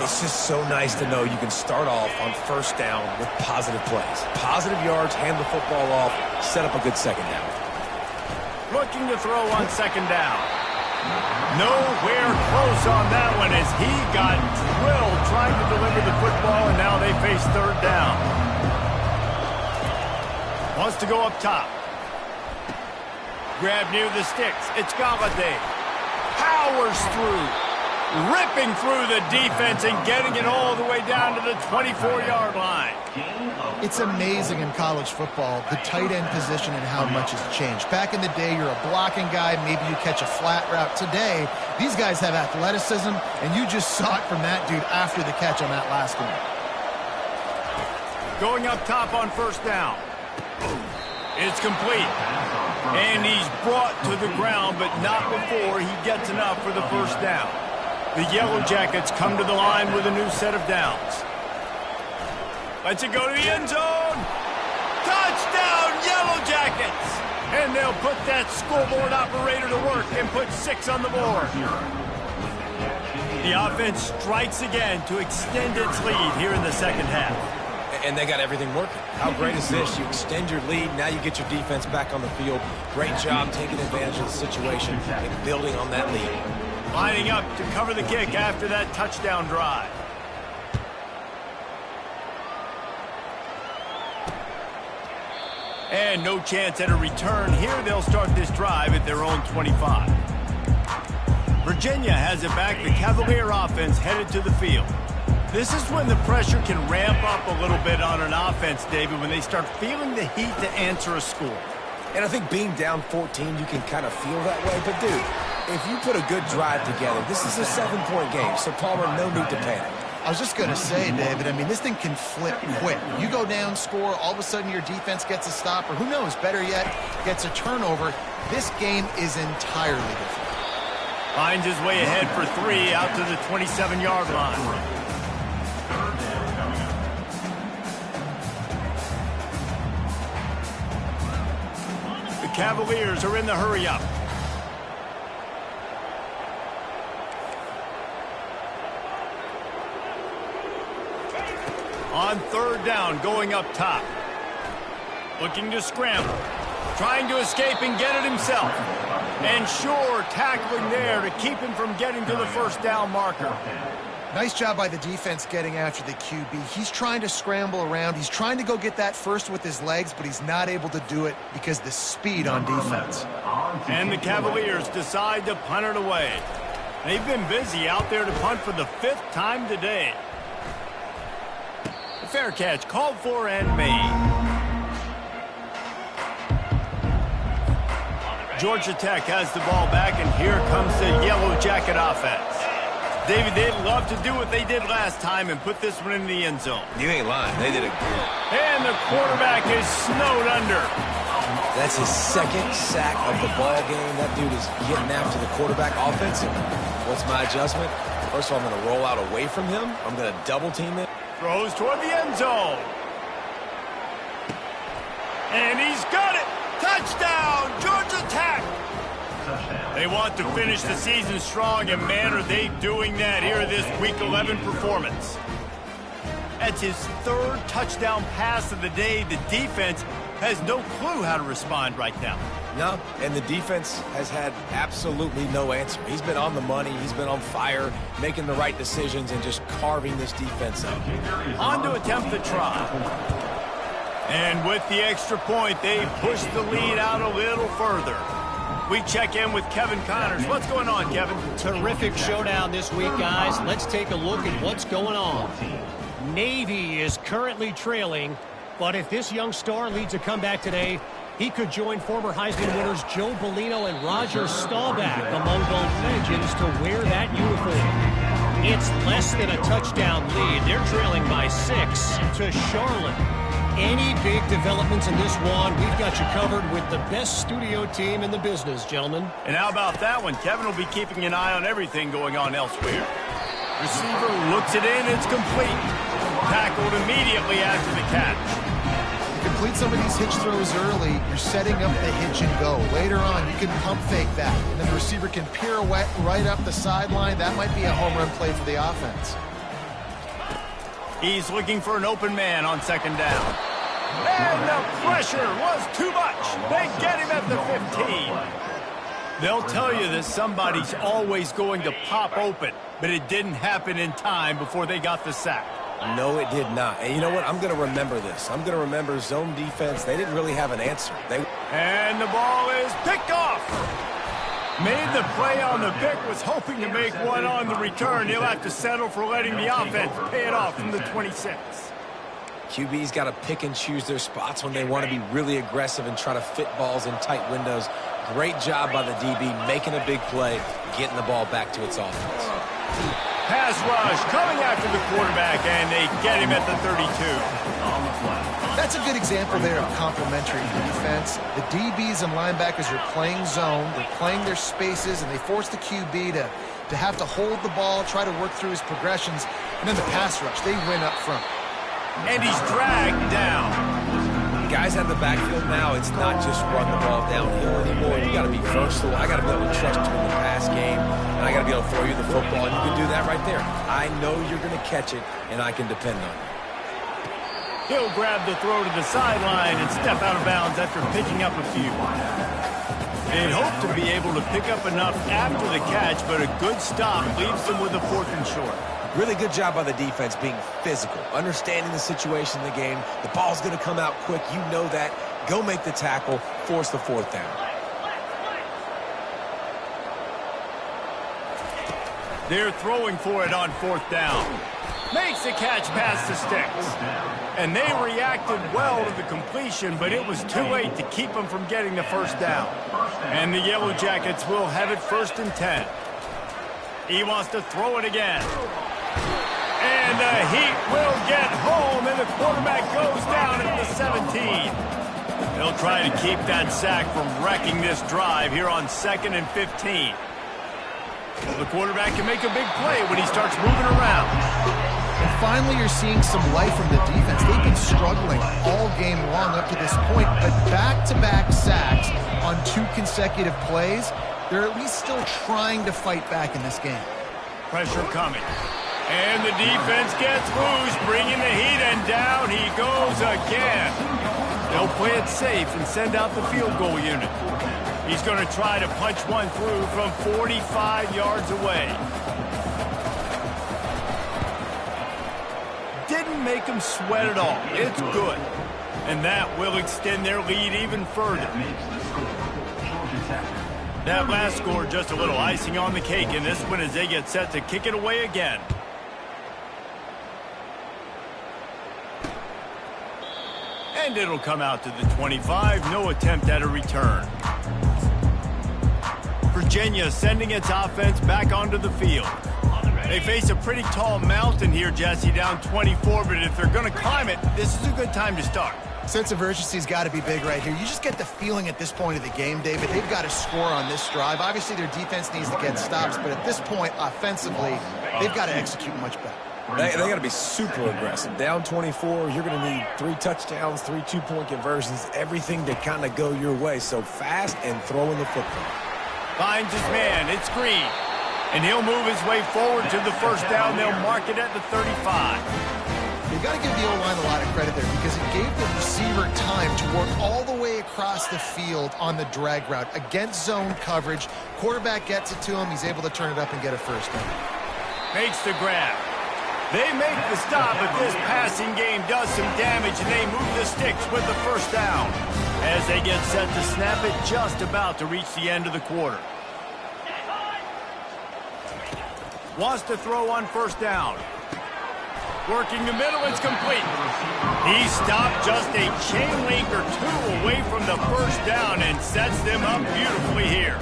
[SPEAKER 8] It's just so nice to know you can start off on first down with positive plays. Positive yards, hand the football off, set up a good second down.
[SPEAKER 6] Looking to throw on second down. Nowhere close on that one as he got drilled trying to deliver the football, and now they face third down. Wants to go up top. Grab near the sticks. It's Galladay. Powers through. Ripping through the defense and getting it all the way down to the 24-yard line.
[SPEAKER 7] It's amazing in college football, the tight end position and how much has changed. Back in the day, you're a blocking guy, maybe you catch a flat route. Today, these guys have athleticism, and you just saw it from that dude after the catch on that last one.
[SPEAKER 6] Going up top on first down. It's complete. And he's brought to the ground, but not before he gets enough for the first down. The Yellow Jackets come to the line with a new set of downs. Lets it go to the end zone. Touchdown, Yellow Jackets! And they'll put that scoreboard operator to work and put 6 on the board. The offense strikes again to extend its lead here in the second half.
[SPEAKER 8] And they got everything working. How great is this? You extend your lead, now you get your defense back on the field. Great job taking advantage of the situation and building on that lead.
[SPEAKER 6] Lining up to cover the kick after that touchdown drive. And no chance at a return here. They'll start this drive at their own 25. Virginia has it back. The Cavalier offense headed to the field. This is when the pressure can ramp up a little bit on an offense, David, when they start feeling the heat to answer a score.
[SPEAKER 8] And I think being down 14, you can kind of feel that way. But, dude, if you put a good drive together, this is a 7-point game. So, Palmer, no need to panic.
[SPEAKER 7] I was just going to say, David, I mean, this thing can flip quick. You go down, score, all of a sudden your defense gets a stop, or who knows, better yet, gets a turnover. This game is entirely different.
[SPEAKER 6] Finds his way ahead for 3 out to the 27-yard line. Cavaliers are in the hurry-up. On third down, going up top. Looking to scramble. Trying to escape and get it himself. And sure, tackling there to keep him from getting to the first down marker.
[SPEAKER 7] Nice job by the defense getting after the QB. He's trying to scramble around. He's trying to go get that first with his legs, but he's not able to do it because of the speed on defense.
[SPEAKER 6] And the Cavaliers decide to punt it away. They've been busy out there to punt for the 5th time today. Fair catch called for and made. Georgia Tech has the ball back, and here comes the Yellow Jacket offense. David, they'd love to do what they did last time and put this one in the end zone.
[SPEAKER 8] You ain't lying. They did it good.
[SPEAKER 6] And the quarterback is snowed under.
[SPEAKER 8] That's his 2nd sack of the ball game. That dude is getting after the quarterback offensively. What's my adjustment? First of all, I'm going to roll out away from him. I'm going to double team it.
[SPEAKER 6] Throws toward the end zone. And he's got it. Touchdown, Georgia Tech. They want to finish the season strong, and man, are they doing that here this Week 11 performance. That's his 3rd touchdown pass of the day. The defense has no clue how to respond right now.
[SPEAKER 8] No, and the defense has had absolutely no answer. He's been on the money. He's been on fire, making the right decisions and just carving this defense up.
[SPEAKER 6] On to attempt the try. And with the extra point, they push the lead out a little further. We check in with Kevin Connors. What's going on, Kevin?
[SPEAKER 9] Terrific showdown this week, guys. Let's take a look at what's going on. Navy is currently trailing, but if this young star leads a comeback today, he could join former Heisman winners Joe Bellino and Roger Staubach among the legends to wear that uniform. It's less than a touchdown lead. They're trailing by 6 to Charlotte. Any big developments in this one, we've got you covered with the best studio team in the business, gentlemen.
[SPEAKER 6] And how about that one? Kevin will be keeping an eye on everything going on elsewhere. Receiver looks it in. It's complete. Tackled immediately after the catch.
[SPEAKER 7] Complete some of these hitch throws early, you're setting up the hitch and go. Later on, you can pump fake that, and then the receiver can pirouette right up the sideline. That might be a home run play for the offense.
[SPEAKER 6] He's looking for an open man on 2nd down. And the pressure was too much. They get him at the 15. They'll tell you that somebody's always going to pop open, but it didn't happen in time before they got the sack.
[SPEAKER 8] No, it did not. And you know what? I'm going to remember this. I'm going to remember zone defense. They didn't really have an answer.
[SPEAKER 6] And the ball is picked off. Made the play on the pick, was hoping to make one on the return. He'll have to settle for letting the offense pay it off from the 26.
[SPEAKER 8] QB's got to pick and choose their spots when they want to be really aggressive and try to fit balls in tight windows. Great job by the DB making a big play, getting the ball back to its offense.
[SPEAKER 6] Pass rush coming after the quarterback, and they get him at the 32.
[SPEAKER 7] That's a good example there of complementary defense. The DBs and linebackers are playing zone, they're playing their spaces, and they force the QB to have to hold the ball, try to work through his progressions, and then the pass rush, they win up front.
[SPEAKER 6] And he's dragged down.
[SPEAKER 8] Guys out of the backfield now, it's not just run the ball downhill anymore. You got to be versatile. I got to be able to trust you in the pass game, and I got to be able to throw you the football, and you can do that right there. I know you're going to catch it, and I can depend on it.
[SPEAKER 6] He'll grab the throw to the sideline and step out of bounds after picking up a few. They'd hope to be able to pick up enough after the catch, but a good stop leaves them with a 4th and short.
[SPEAKER 8] Really good job by the defense being physical, understanding the situation in the game. The ball's going to come out quick. You know that. Go make the tackle, force the 4th down.
[SPEAKER 6] They're throwing for it on 4th down. Makes the catch past the sticks. And they reacted well to the completion, but it was too late to keep them from getting the 1st down. And the Yellow Jackets will have it 1st and 10. He wants to throw it again. And the Heat will get home, and the quarterback goes down at the 17. They'll try to keep that sack from wrecking this drive here on 2nd and 15. The quarterback can make a big play when he starts moving around.
[SPEAKER 7] And finally, you're seeing some life from the defense. They've been struggling all game long up to this point, but back-to-back sacks on 2 consecutive plays, they're at least still trying to fight back in this game.
[SPEAKER 6] Pressure coming. And the defense gets loose, bringing the Heat, and down he goes again. They'll play it safe and send out the field goal unit. He's going to try to punch one through from 45 yards away. Doesn't make them sweat at all. It's good. And that will extend their lead even further. That last score just a little icing on the cake in this one as they get set to kick it away again. And it'll come out to the 25. No attempt at a return. Virginia sending its offense back onto the field. They face a pretty tall mountain here, Jesse, down 24, but if they're going to climb it, this is a good time to start.
[SPEAKER 7] Sense of urgency's got to be big right here. You just get the feeling at this point of the game, David, they've got to score on this drive. Obviously, their defense needs to get stops, but at this point, offensively, they've got to execute much better.
[SPEAKER 8] They got to be super aggressive. Down 24, you're going to need 3 touchdowns, 3 two-point conversions, everything to kind of go your way. So fast and throwing the football.
[SPEAKER 6] Finds his man. It's Green. And he'll move his way forward to the first down. They'll mark it at the 35.
[SPEAKER 7] You've got to give the O-line a lot of credit there because it gave the receiver time to work all the way across the field on the drag route against zone coverage. Quarterback gets it to him. He's able to turn it up and get a first down.
[SPEAKER 6] Makes the grab. They make the stop, but this passing game does some damage, and they move the sticks with the first down as they get set to snap it just about to reach the end of the quarter. Wants to throw on first down. Working the middle, it's complete. He stopped just a chain link or 2 away from the first down and sets them up beautifully here.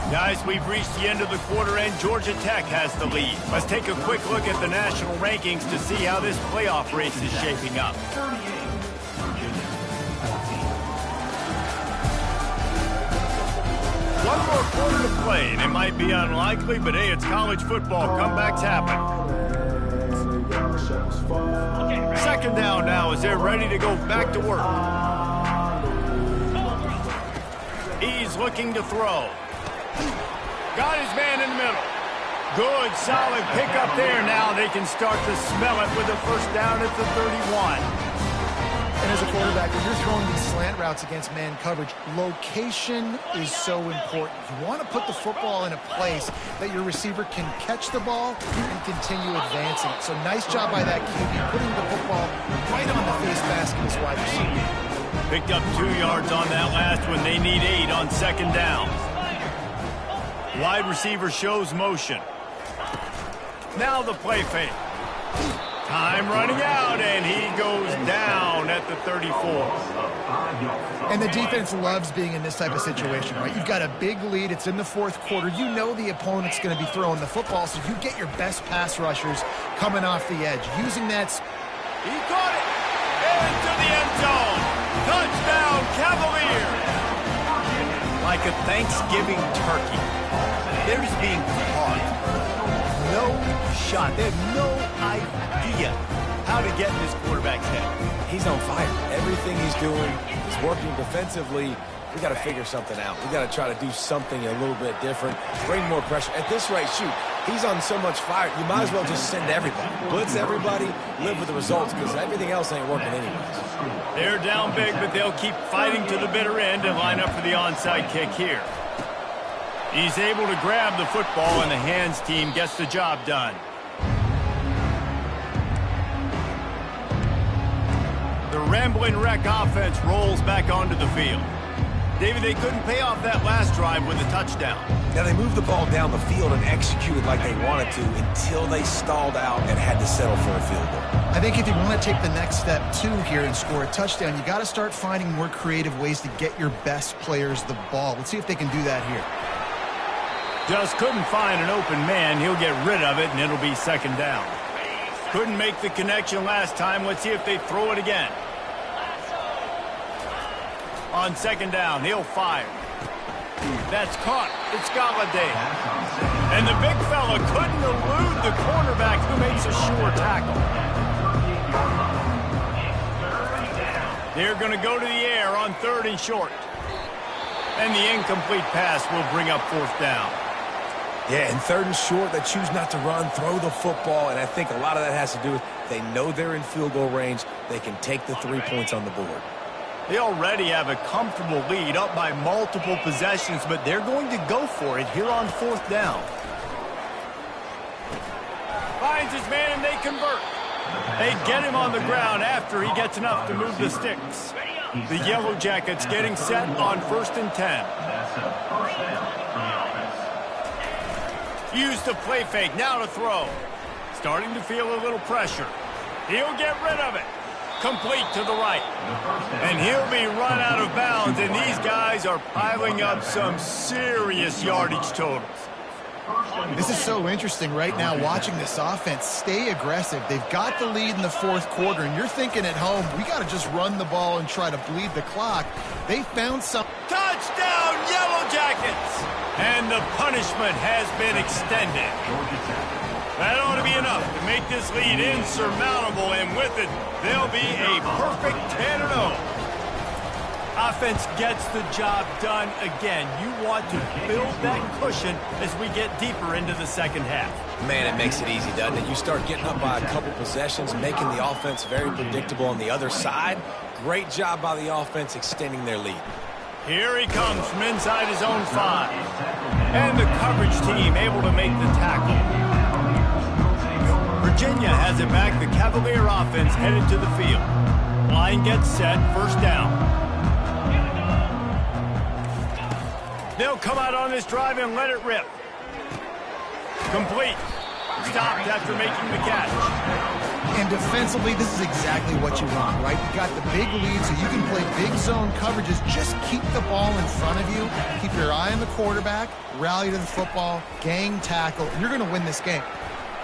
[SPEAKER 6] Guys, we've reached the end of the quarter and Georgia Tech has the lead. Let's take a quick look at the national rankings to see how this playoff race is shaping up. One more quarter to play, and it might be unlikely, but hey, it's college football. Comebacks happen. Second down now as they're ready to go back to work. He's looking to throw. Got his man in the middle. Good, solid pickup there. Now they can start to smell it with a first down at the 31.
[SPEAKER 7] And as a quarterback, when you're throwing these slant routes against man coverage, location is so important. You want to put the football in a place that your receiver can catch the ball and continue advancing. So nice job by that QB, putting the football right on the face mask of his wide receiver.
[SPEAKER 6] Picked up 2 yards on that last one. They need 8 on second down. Wide receiver shows motion. Now the play fake. Time running out, and he goes down at the 34.
[SPEAKER 7] And the defense loves being in this type of situation, right? You've got a big lead. It's in the fourth quarter. You know the opponent's going to be throwing the football, so you get your best pass rushers coming off the edge. Using that.
[SPEAKER 6] He caught it into the end zone. Touchdown, Cavaliers. Like a Thanksgiving turkey. They're just being caught. No shot. They have no idea how to get in this quarterback's head.
[SPEAKER 8] He's on fire. Everything he's doing is working defensively. We got to figure something out. We got to try to do something a little bit different. Bring more pressure. At this rate, shoot, he's on so much fire. You might as well just send everybody. Blitz everybody, live with the results, because everything else ain't working anyways.
[SPEAKER 6] They're down big, but they'll keep fighting to the bitter end and line up for the onside kick here. He's able to grab the football, and the hands team gets the job done. The Ramblin' Wreck offense rolls back onto the field. David, they couldn't pay off that last drive with a touchdown.
[SPEAKER 8] Now, they moved the ball down the field and executed like they wanted to until they stalled out and had to settle for a field goal.
[SPEAKER 7] I think if you want to take the next step, too, here and score a touchdown, you got to start finding more creative ways to get your best players the ball. Let's see if they can do that here.
[SPEAKER 6] Just couldn't find an open man. He'll get rid of it, and it'll be second down. Couldn't make the connection last time. Let's see if they throw it again. On second down, he'll fire. That's caught. It's Galladay. And the big fella couldn't elude the cornerback who makes a sure tackle. They're going to go to the air on 3rd and short. And the incomplete pass will bring up 4th down.
[SPEAKER 8] Yeah, and 3rd and short, they choose not to run, throw the football, and I think a lot of that has to do with they know they're in field goal range. They can take the 3 points on the board.
[SPEAKER 6] They already have a comfortable lead up by multiple possessions, but they're going to go for it here on 4th down. Finds his man and they convert. They get him on the ground after he gets enough to move the sticks. The Yellow Jackets getting set on 1st and 10.
[SPEAKER 2] That's a first down for the offense.
[SPEAKER 6] Use the play fake, now to throw. Starting to feel a little pressure. He'll get rid of it. Complete to the right. And he'll be run out of bounds, and these guys are piling up some serious yardage totals.
[SPEAKER 7] This is so interesting right now, watching this offense stay aggressive. They've got the lead in the 4th quarter, and you're thinking at home, we got to just run the ball and try to bleed the clock. They found some.
[SPEAKER 6] Touchdown, Yellow Jackets! And the punishment has been extended. That ought to be enough to make this lead insurmountable, and with it, they'll be a perfect 10-0. Offense gets the job done again. You want to build that cushion as we get deeper into the second half.
[SPEAKER 8] Man, it makes it easy, doesn't it? You start getting up by a couple possessions, making the offense very predictable on the other side. Great job by the offense extending their lead.
[SPEAKER 6] Here he comes from inside his own 5. And the coverage team able to make the tackle. Virginia has it back. The Cavalier offense headed to the field. Line gets set, 1st down. They'll come out on this drive and let it rip. Complete. Stopped after making the catch.
[SPEAKER 7] And defensively, this is exactly what you want, right? You got the big lead, so you can play big zone coverages. Just keep the ball in front of you. Keep your eye on the quarterback. Rally to the football. Gang tackle. You're going to win this game.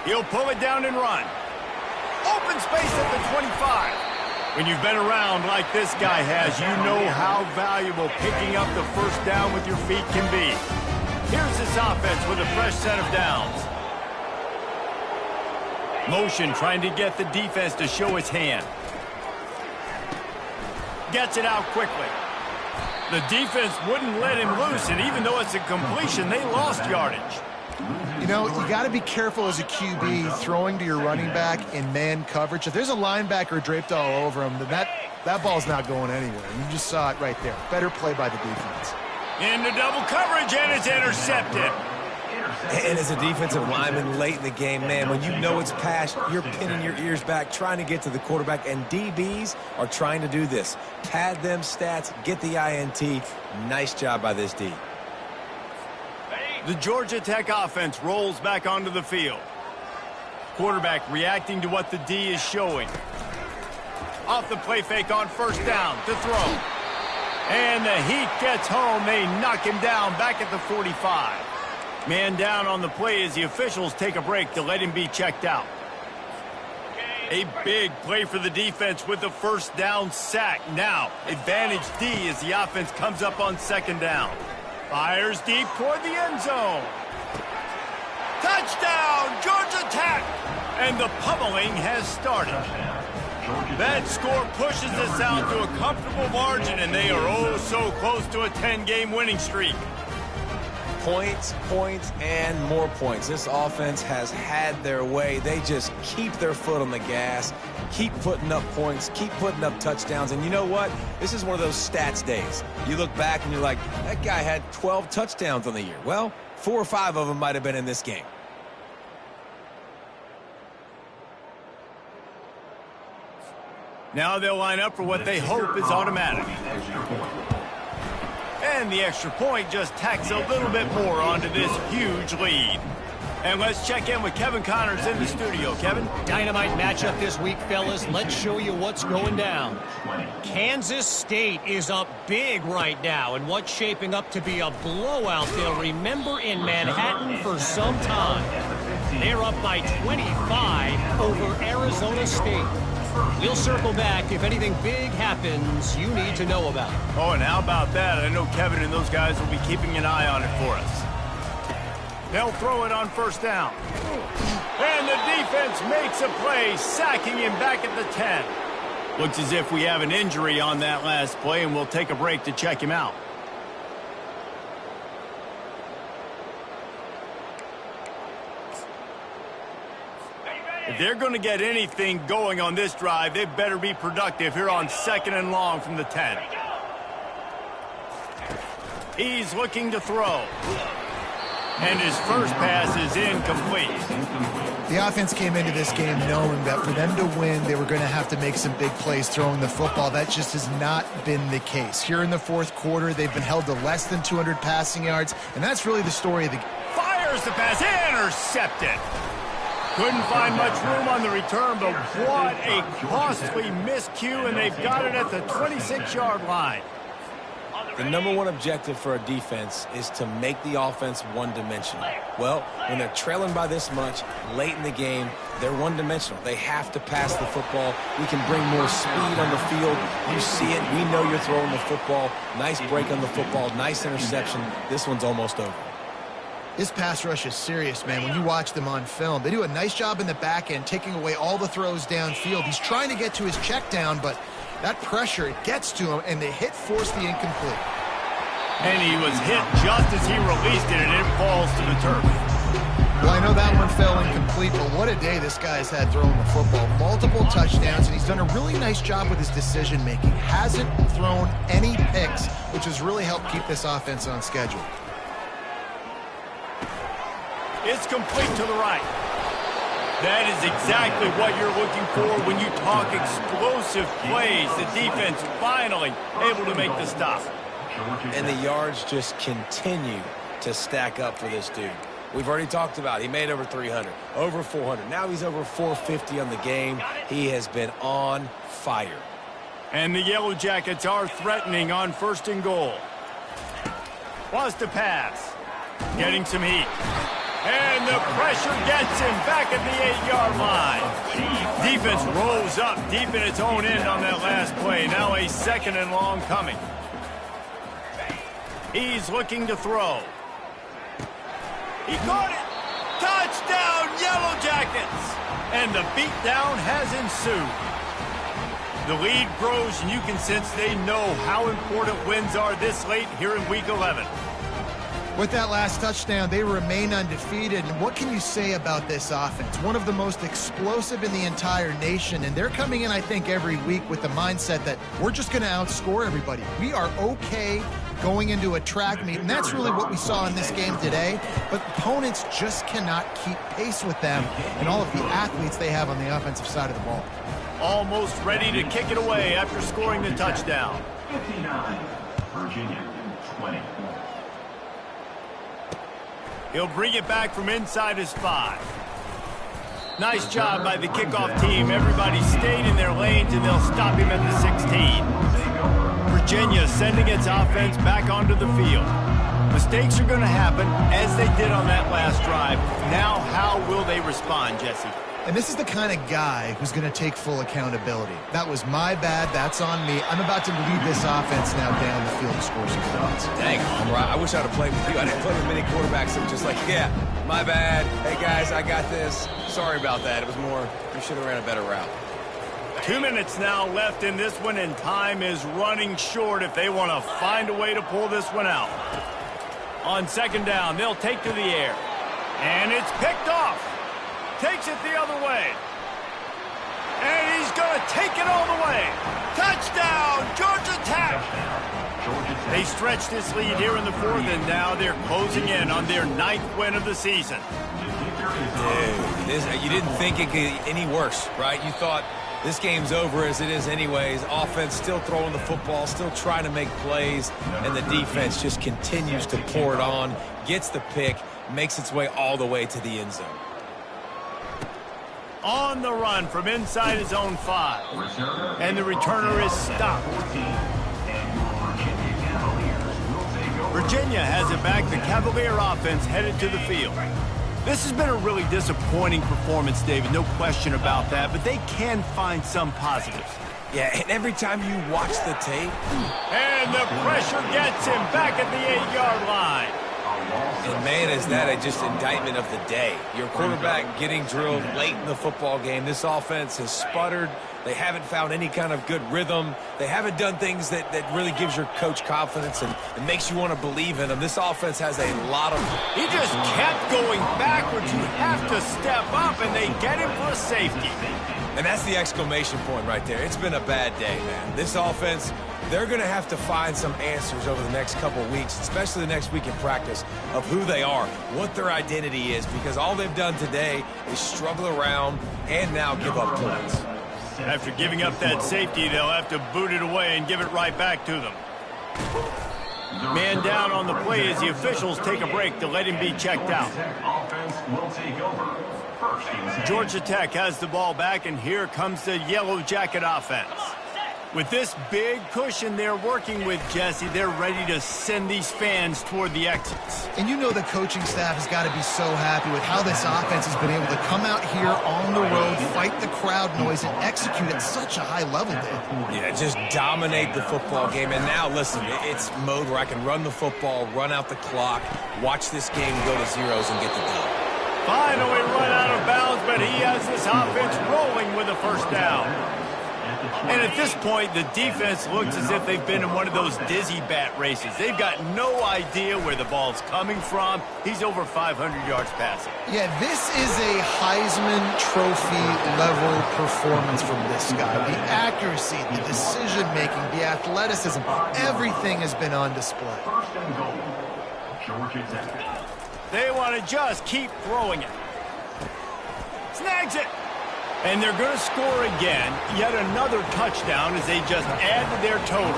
[SPEAKER 6] He'll pull it down and run. Open space at the 25. When you've been around like this guy has, you know how valuable picking up the 1st down with your feet can be. Here's this offense with a fresh set of downs. Motion trying to get the defense to show its hand. Gets it out quickly. The defense wouldn't let him loose, and even though it's a completion, they lost yardage.
[SPEAKER 7] You know, you got to be careful as a QB throwing to your running back in man coverage. If there's a linebacker draped all over him, then that ball's not going anywhere. You just saw it right there. Better play by the defense.
[SPEAKER 6] Into double coverage, and it's intercepted.
[SPEAKER 8] And as a defensive lineman late in the game, man, when you know it's past, you're pinning your ears back, trying to get to the quarterback, and DBs are trying to do this. Pad them stats, get the INT. Nice job by this D.
[SPEAKER 6] The Georgia Tech offense rolls back onto the field. Quarterback reacting to what the D is showing. Off the play fake on 1st down to throw. And the heat gets home. They knock him down back at the 45. Man down on the play as the officials take a break to let him be checked out. A big play for the defense with the 1st down sack. Now, advantage D as the offense comes up on 2nd down. Fires deep toward the end zone. Touchdown, Georgia Tech! And the pummeling has started. That score pushes us out to a comfortable margin, and they are oh so close to a 10-game winning streak.
[SPEAKER 8] Points, points, and more points. This offense has had their way. They just keep their foot on the gas, keep putting up points, keep putting up touchdowns. And you know what? This is one of those stats days. You look back and you're like, that guy had 12 touchdowns on the year. Well, 4 or 5 of them might have been in this game.
[SPEAKER 6] Now they'll line up for what they hope is automatic. And the extra point just tacks a little bit more onto this huge lead. And let's check in with Kevin Connors in the studio. Kevin?
[SPEAKER 9] Dynamite matchup this week, fellas. Let's show you what's going down. Kansas State is up big right now, and what's shaping up to be a blowout they'll remember in Manhattan for some time. They're up by 25 over Arizona State. We'll circle back if anything big happens you need to know about.
[SPEAKER 6] Oh, and how about that? I know Kevin and those guys will be keeping an eye on it for us. They'll throw it on 1st down. And the defense makes a play, sacking him back at the 10. Looks as if we have an injury on that last play, and we'll take a break to check him out. If they're going to get anything going on this drive, they better be productive here on 2nd and long from the 10. He's looking to throw. And his first pass is incomplete.
[SPEAKER 7] The offense came into this game knowing that for them to win, they were going to have to make some big plays throwing the football. That just has not been the case. Here in the fourth quarter, they've been held to less than 200 passing yards, and that's really the story of the game.
[SPEAKER 6] Fires the pass, intercepted. Couldn't find much room on the return, but what a costly miscue, and they've got it at the 26-yard line.
[SPEAKER 8] The number one objective for a defense is to make the offense one-dimensional. Well, when they're trailing by this much late in the game, they're one-dimensional. They have to pass the football. We can bring more speed on the field. You see it. We know you're throwing the football. Nice break on the football. Nice interception. This one's almost over.
[SPEAKER 7] This pass rush is serious, man. When you watch them on film, they do a nice job in the back end, taking away all the throws downfield. He's trying to get to his check down, but that pressure, it gets to him, and the hit forced the incomplete.
[SPEAKER 6] And he was hit just as he released it, and it falls to the turf.
[SPEAKER 7] Well, I know that one fell incomplete, but what a day this guy's had throwing the football. Multiple touchdowns, and he's done a really nice job with his decision-making. Hasn't thrown any picks, which has really helped keep this offense on schedule.
[SPEAKER 6] It's complete to the right. That is exactly what you're looking for when you talk explosive plays. The defense finally able to make the stop.
[SPEAKER 8] And the yards just continue to stack up for this dude. We've already talked about it. He made over 300, over 400. Now he's over 450 on the game. He has been on fire.
[SPEAKER 6] And the Yellow Jackets are threatening on 1st and goal. Wants to pass. Getting some heat. And the pressure gets him back at the 8-yard line. Defense rolls up deep in its own end on that last play. Now a 2nd and long coming. He's looking to throw. He caught it. Touchdown, Yellow Jackets. And the beatdown has ensued. The lead grows, and you can sense they know how important wins are this late here in Week 11.
[SPEAKER 7] With that last touchdown, they remain undefeated. And what can you say about this offense? One of the most explosive in the entire nation. And they're coming in, I think, every week with the mindset that we're just going to outscore everybody. We are okay going into a track meet, and that's really what we saw in this game today. But opponents just cannot keep pace with them and all of the athletes they have on the offensive side of the ball.
[SPEAKER 6] Almost ready to kick it away after scoring the touchdown.
[SPEAKER 2] 59, Virginia 20.
[SPEAKER 6] He'll bring it back from inside his 5. Nice job by the kickoff team. Everybody stayed in their lanes, and they'll stop him at the 16. Virginia sending its offense back onto the field. Mistakes are going to happen, as they did on that last drive. Now, how will they respond, Jesse?
[SPEAKER 7] And this is the kind of guy who's going to take full accountability. That was my bad. That's on me. I'm about to lead this offense now down the field to score some points.
[SPEAKER 8] Dang, I wish I would have played with you. I didn't play with many quarterbacks that were just like, yeah, my bad. Hey, guys, I got this. Sorry about that. It was more, you should have ran a better route.
[SPEAKER 6] 2 minutes now left in this one, and time is running short if they want to find a way to pull this one out. On 2nd down, they'll take to the air. And it's picked off. Takes it the other way. And he's going to take it all the way. Touchdown, Georgia Tech. They stretch this lead here in the 4th, and now they're closing in on their 9th win of the season.
[SPEAKER 8] Dude, you didn't think it could get any worse, right? You thought this game's over as it is anyways. Offense still throwing the football, still trying to make plays, and the defense just continues to pour it on, gets the pick, makes its way all the way to the end zone.
[SPEAKER 6] On the run from inside his own 5. And the returner is stopped. Virginia has it back. The Cavalier offense headed to the field. This has been a really disappointing performance, David. No question about that. But they can find some positives.
[SPEAKER 8] Yeah, and every time you watch the tape.
[SPEAKER 6] And the pressure gets him back at the 8-yard line.
[SPEAKER 8] And, man, is that just indictment of the day. Your quarterback getting drilled late in the football game. This offense has sputtered. They haven't found any kind of good rhythm. They haven't done things that really gives your coach confidence and makes you want to believe in them. This offense has a lot of...
[SPEAKER 6] He just kept going backwards. You have to step up, and they get him for a safety.
[SPEAKER 8] And that's the exclamation point right there. It's been a bad day, man. This offense they're going to have to find some answers over the next couple of weeks, especially the next week in practice, of who they are, what their identity is, because all they've done today is struggle around and now give up points.
[SPEAKER 6] After giving up that safety, they'll have to boot it away and give it right back to them. Man down on the play as the officials take a break to let him be checked out.
[SPEAKER 2] Offense will take over. First and 10.
[SPEAKER 6] Georgia Tech has the ball back, and here comes the Yellow Jacket offense. With this big cushion they're working with, Jesse, they're ready to send these fans toward the exits.
[SPEAKER 7] And you know the coaching staff has got to be so happy with how this offense has been able to come out here on the road, fight the crowd noise, and execute at such a high level, Dave.
[SPEAKER 8] Yeah, just dominate the football game. And now, listen, it's mode where I can run the football, run out the clock, watch this game go to zeros and get the dub.
[SPEAKER 6] Finally run out of bounds, but he has this offense rolling with a first down. And at this point, the defense looks as if they've been in one of those dizzy bat races. They've got no idea where the ball's coming from. He's over 500 yards passing.
[SPEAKER 7] Yeah, this is a Heisman Trophy level performance from this guy. The accuracy, the decision-making, the athleticism, everything has been on display.
[SPEAKER 2] First and goal. Georgia Tech.
[SPEAKER 6] They want to just keep throwing it. Snags it. And they're going to score again. Yet another touchdown as they just add to their total.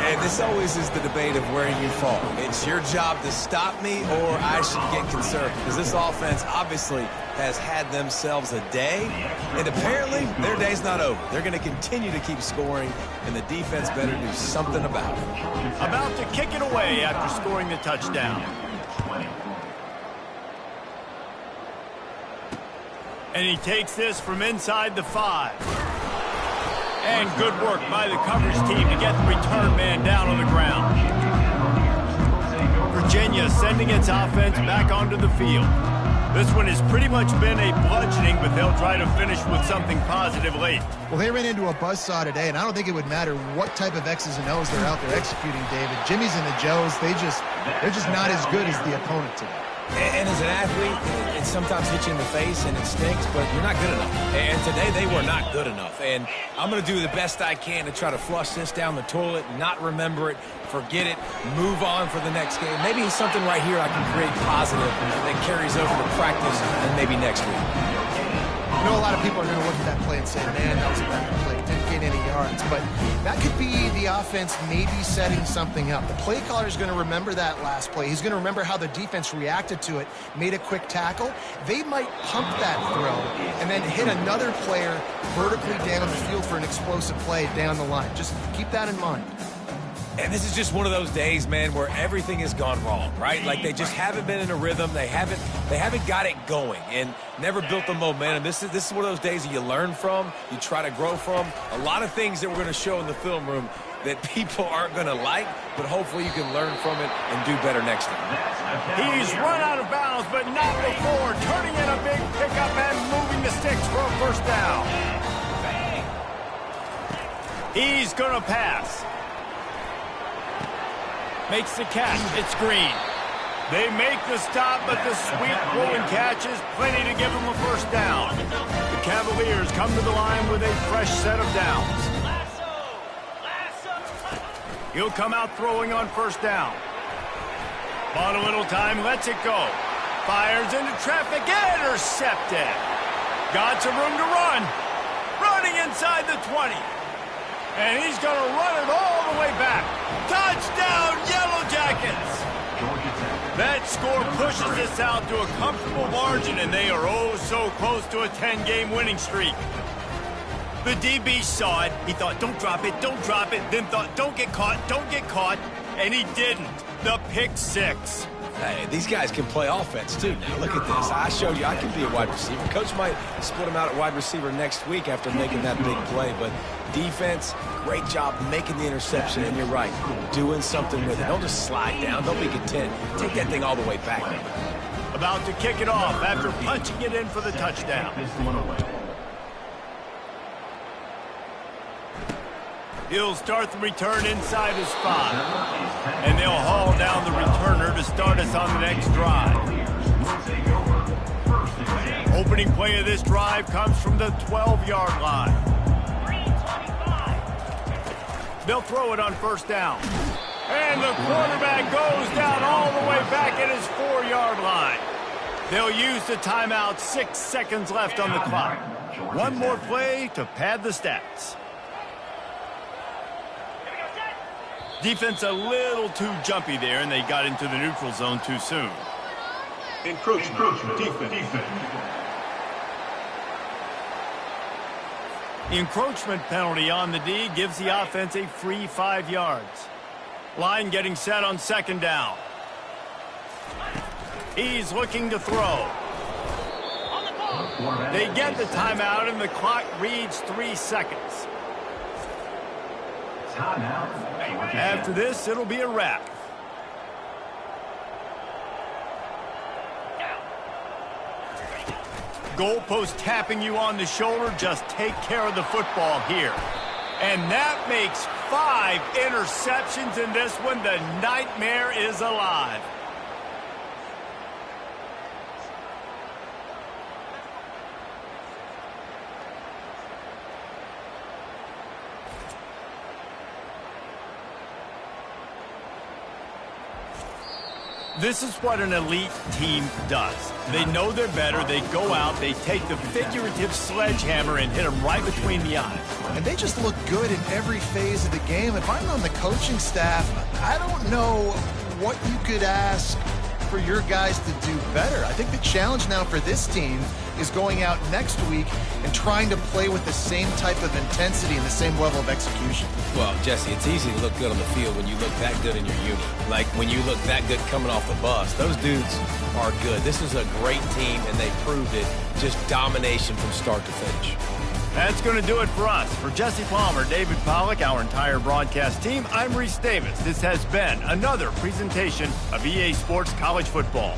[SPEAKER 8] And this always is the debate of where you fall. It's your job to stop me or I should get conservative. Because this offense obviously has had themselves a day. And apparently their day's not over. They're going to continue to keep scoring. And the defense better do something about it.
[SPEAKER 6] About to kick it away after scoring the touchdown. And he takes this from inside the 5. And good work by the coverage team to get the return man down on the ground. Virginia sending its offense back onto the field. This one has pretty much been a bludgeoning, but they'll try to finish with something positive late.
[SPEAKER 7] Well, they ran into a buzzsaw today, and I don't think it would matter what type of X's and O's they're out there executing, David. Jimmy's and the Joes, they're just not as good as the opponent today.
[SPEAKER 8] And as an athlete, it sometimes hits you in the face and it stinks, but you're not good enough. And today they were not good enough. And I'm going to do the best I can to try to flush this down the toilet, not remember it, forget it, move on for the next game. Maybe something right here I can create positive that carries over to practice and maybe next week.
[SPEAKER 7] I know a lot of people are going to look at that play and say, man, that was a bad play. Didn't gain any yards. But that could be the offense maybe setting something up. The play caller is going to remember that last play. He's going to remember how the defense reacted to it, made a quick tackle. They might pump that throw and then hit another player vertically down the field for an explosive play down the line. Just keep that in mind.
[SPEAKER 8] And this is just one of those days, man, where everything has gone wrong, right? Like they just haven't been in a rhythm. They haven't got it going and never built the momentum. This is one of those days that you learn from, you try to grow from. A lot of things that we're going to show in the film room that people aren't going to like, but hopefully you can learn from it and do better next time.
[SPEAKER 6] He's run out of bounds, but not before turning in a big pickup and moving the sticks for a first down. He's going to pass. Makes the catch. It's Green. They make the stop, but the sweet rolling catch is plenty to give them a first down. The Cavaliers come to the line with a fresh set of downs. He'll come out throwing on first down. Bought a little time, lets it go. Fires into traffic, intercepted. Got some room to run. Running inside the 20. And he's going to run it all the way back. Touchdown, Yellow Jackets! That score pushes us out to a comfortable margin, and they are oh so close to a 10-game winning streak. The DB saw it. He thought, don't drop it, then thought, don't get caught, and he didn't. The pick six.
[SPEAKER 8] Hey, these guys can play offense, too. Now, look at this. I showed you I can be a wide receiver. Coach might split him out at wide receiver next week after making that big play. But defense, great job making the interception. And you're right, doing something with it. Don't just slide down. Don't be content. Take that thing all the way back.
[SPEAKER 6] About to kick it off after punching it in for the touchdown. He'll start the return inside his spot. And they'll haul down the returner to start us on the next drive. Opening play of this drive comes from the 12-yard line. They'll throw it on first down. And the quarterback goes down all the way back at his 4-yard line. They'll use the timeout. 6 seconds left on the clock. One more play to pad the stats. Defense a little too jumpy there, and they got into the neutral zone too soon.
[SPEAKER 2] Encroachment. Defense.
[SPEAKER 6] The encroachment penalty on the D gives the offense a free 5 yards. Line getting set on second down. He's looking to throw. They get the timeout, and the clock reads 3 seconds. After this, it'll be a wrap. Goalpost tapping you on the shoulder. Just take care of the football here. And that makes 5 interceptions in this one. The nightmare is alive. This is what an elite team does. They know they're better. They go out. They take the figurative sledgehammer and hit them right between the eyes.
[SPEAKER 7] And they just look good in every phase of the game. If I'm on the coaching staff, I don't know what you could ask for your guys to do better. I think the challenge now for this team is going out next week and trying to play with the same type of intensity and the same level of execution.
[SPEAKER 8] Well, Jesse, it's easy to look good on the field when you look that good in your unit. Like when you look that good coming off the bus. Those dudes are good. This is a great team, and they proved it. Just domination from start to finish.
[SPEAKER 6] That's going to do it for us. For Jesse Palmer, David Pollack, our entire broadcast team, I'm Reese Davis. This has been another presentation of EA Sports College Football.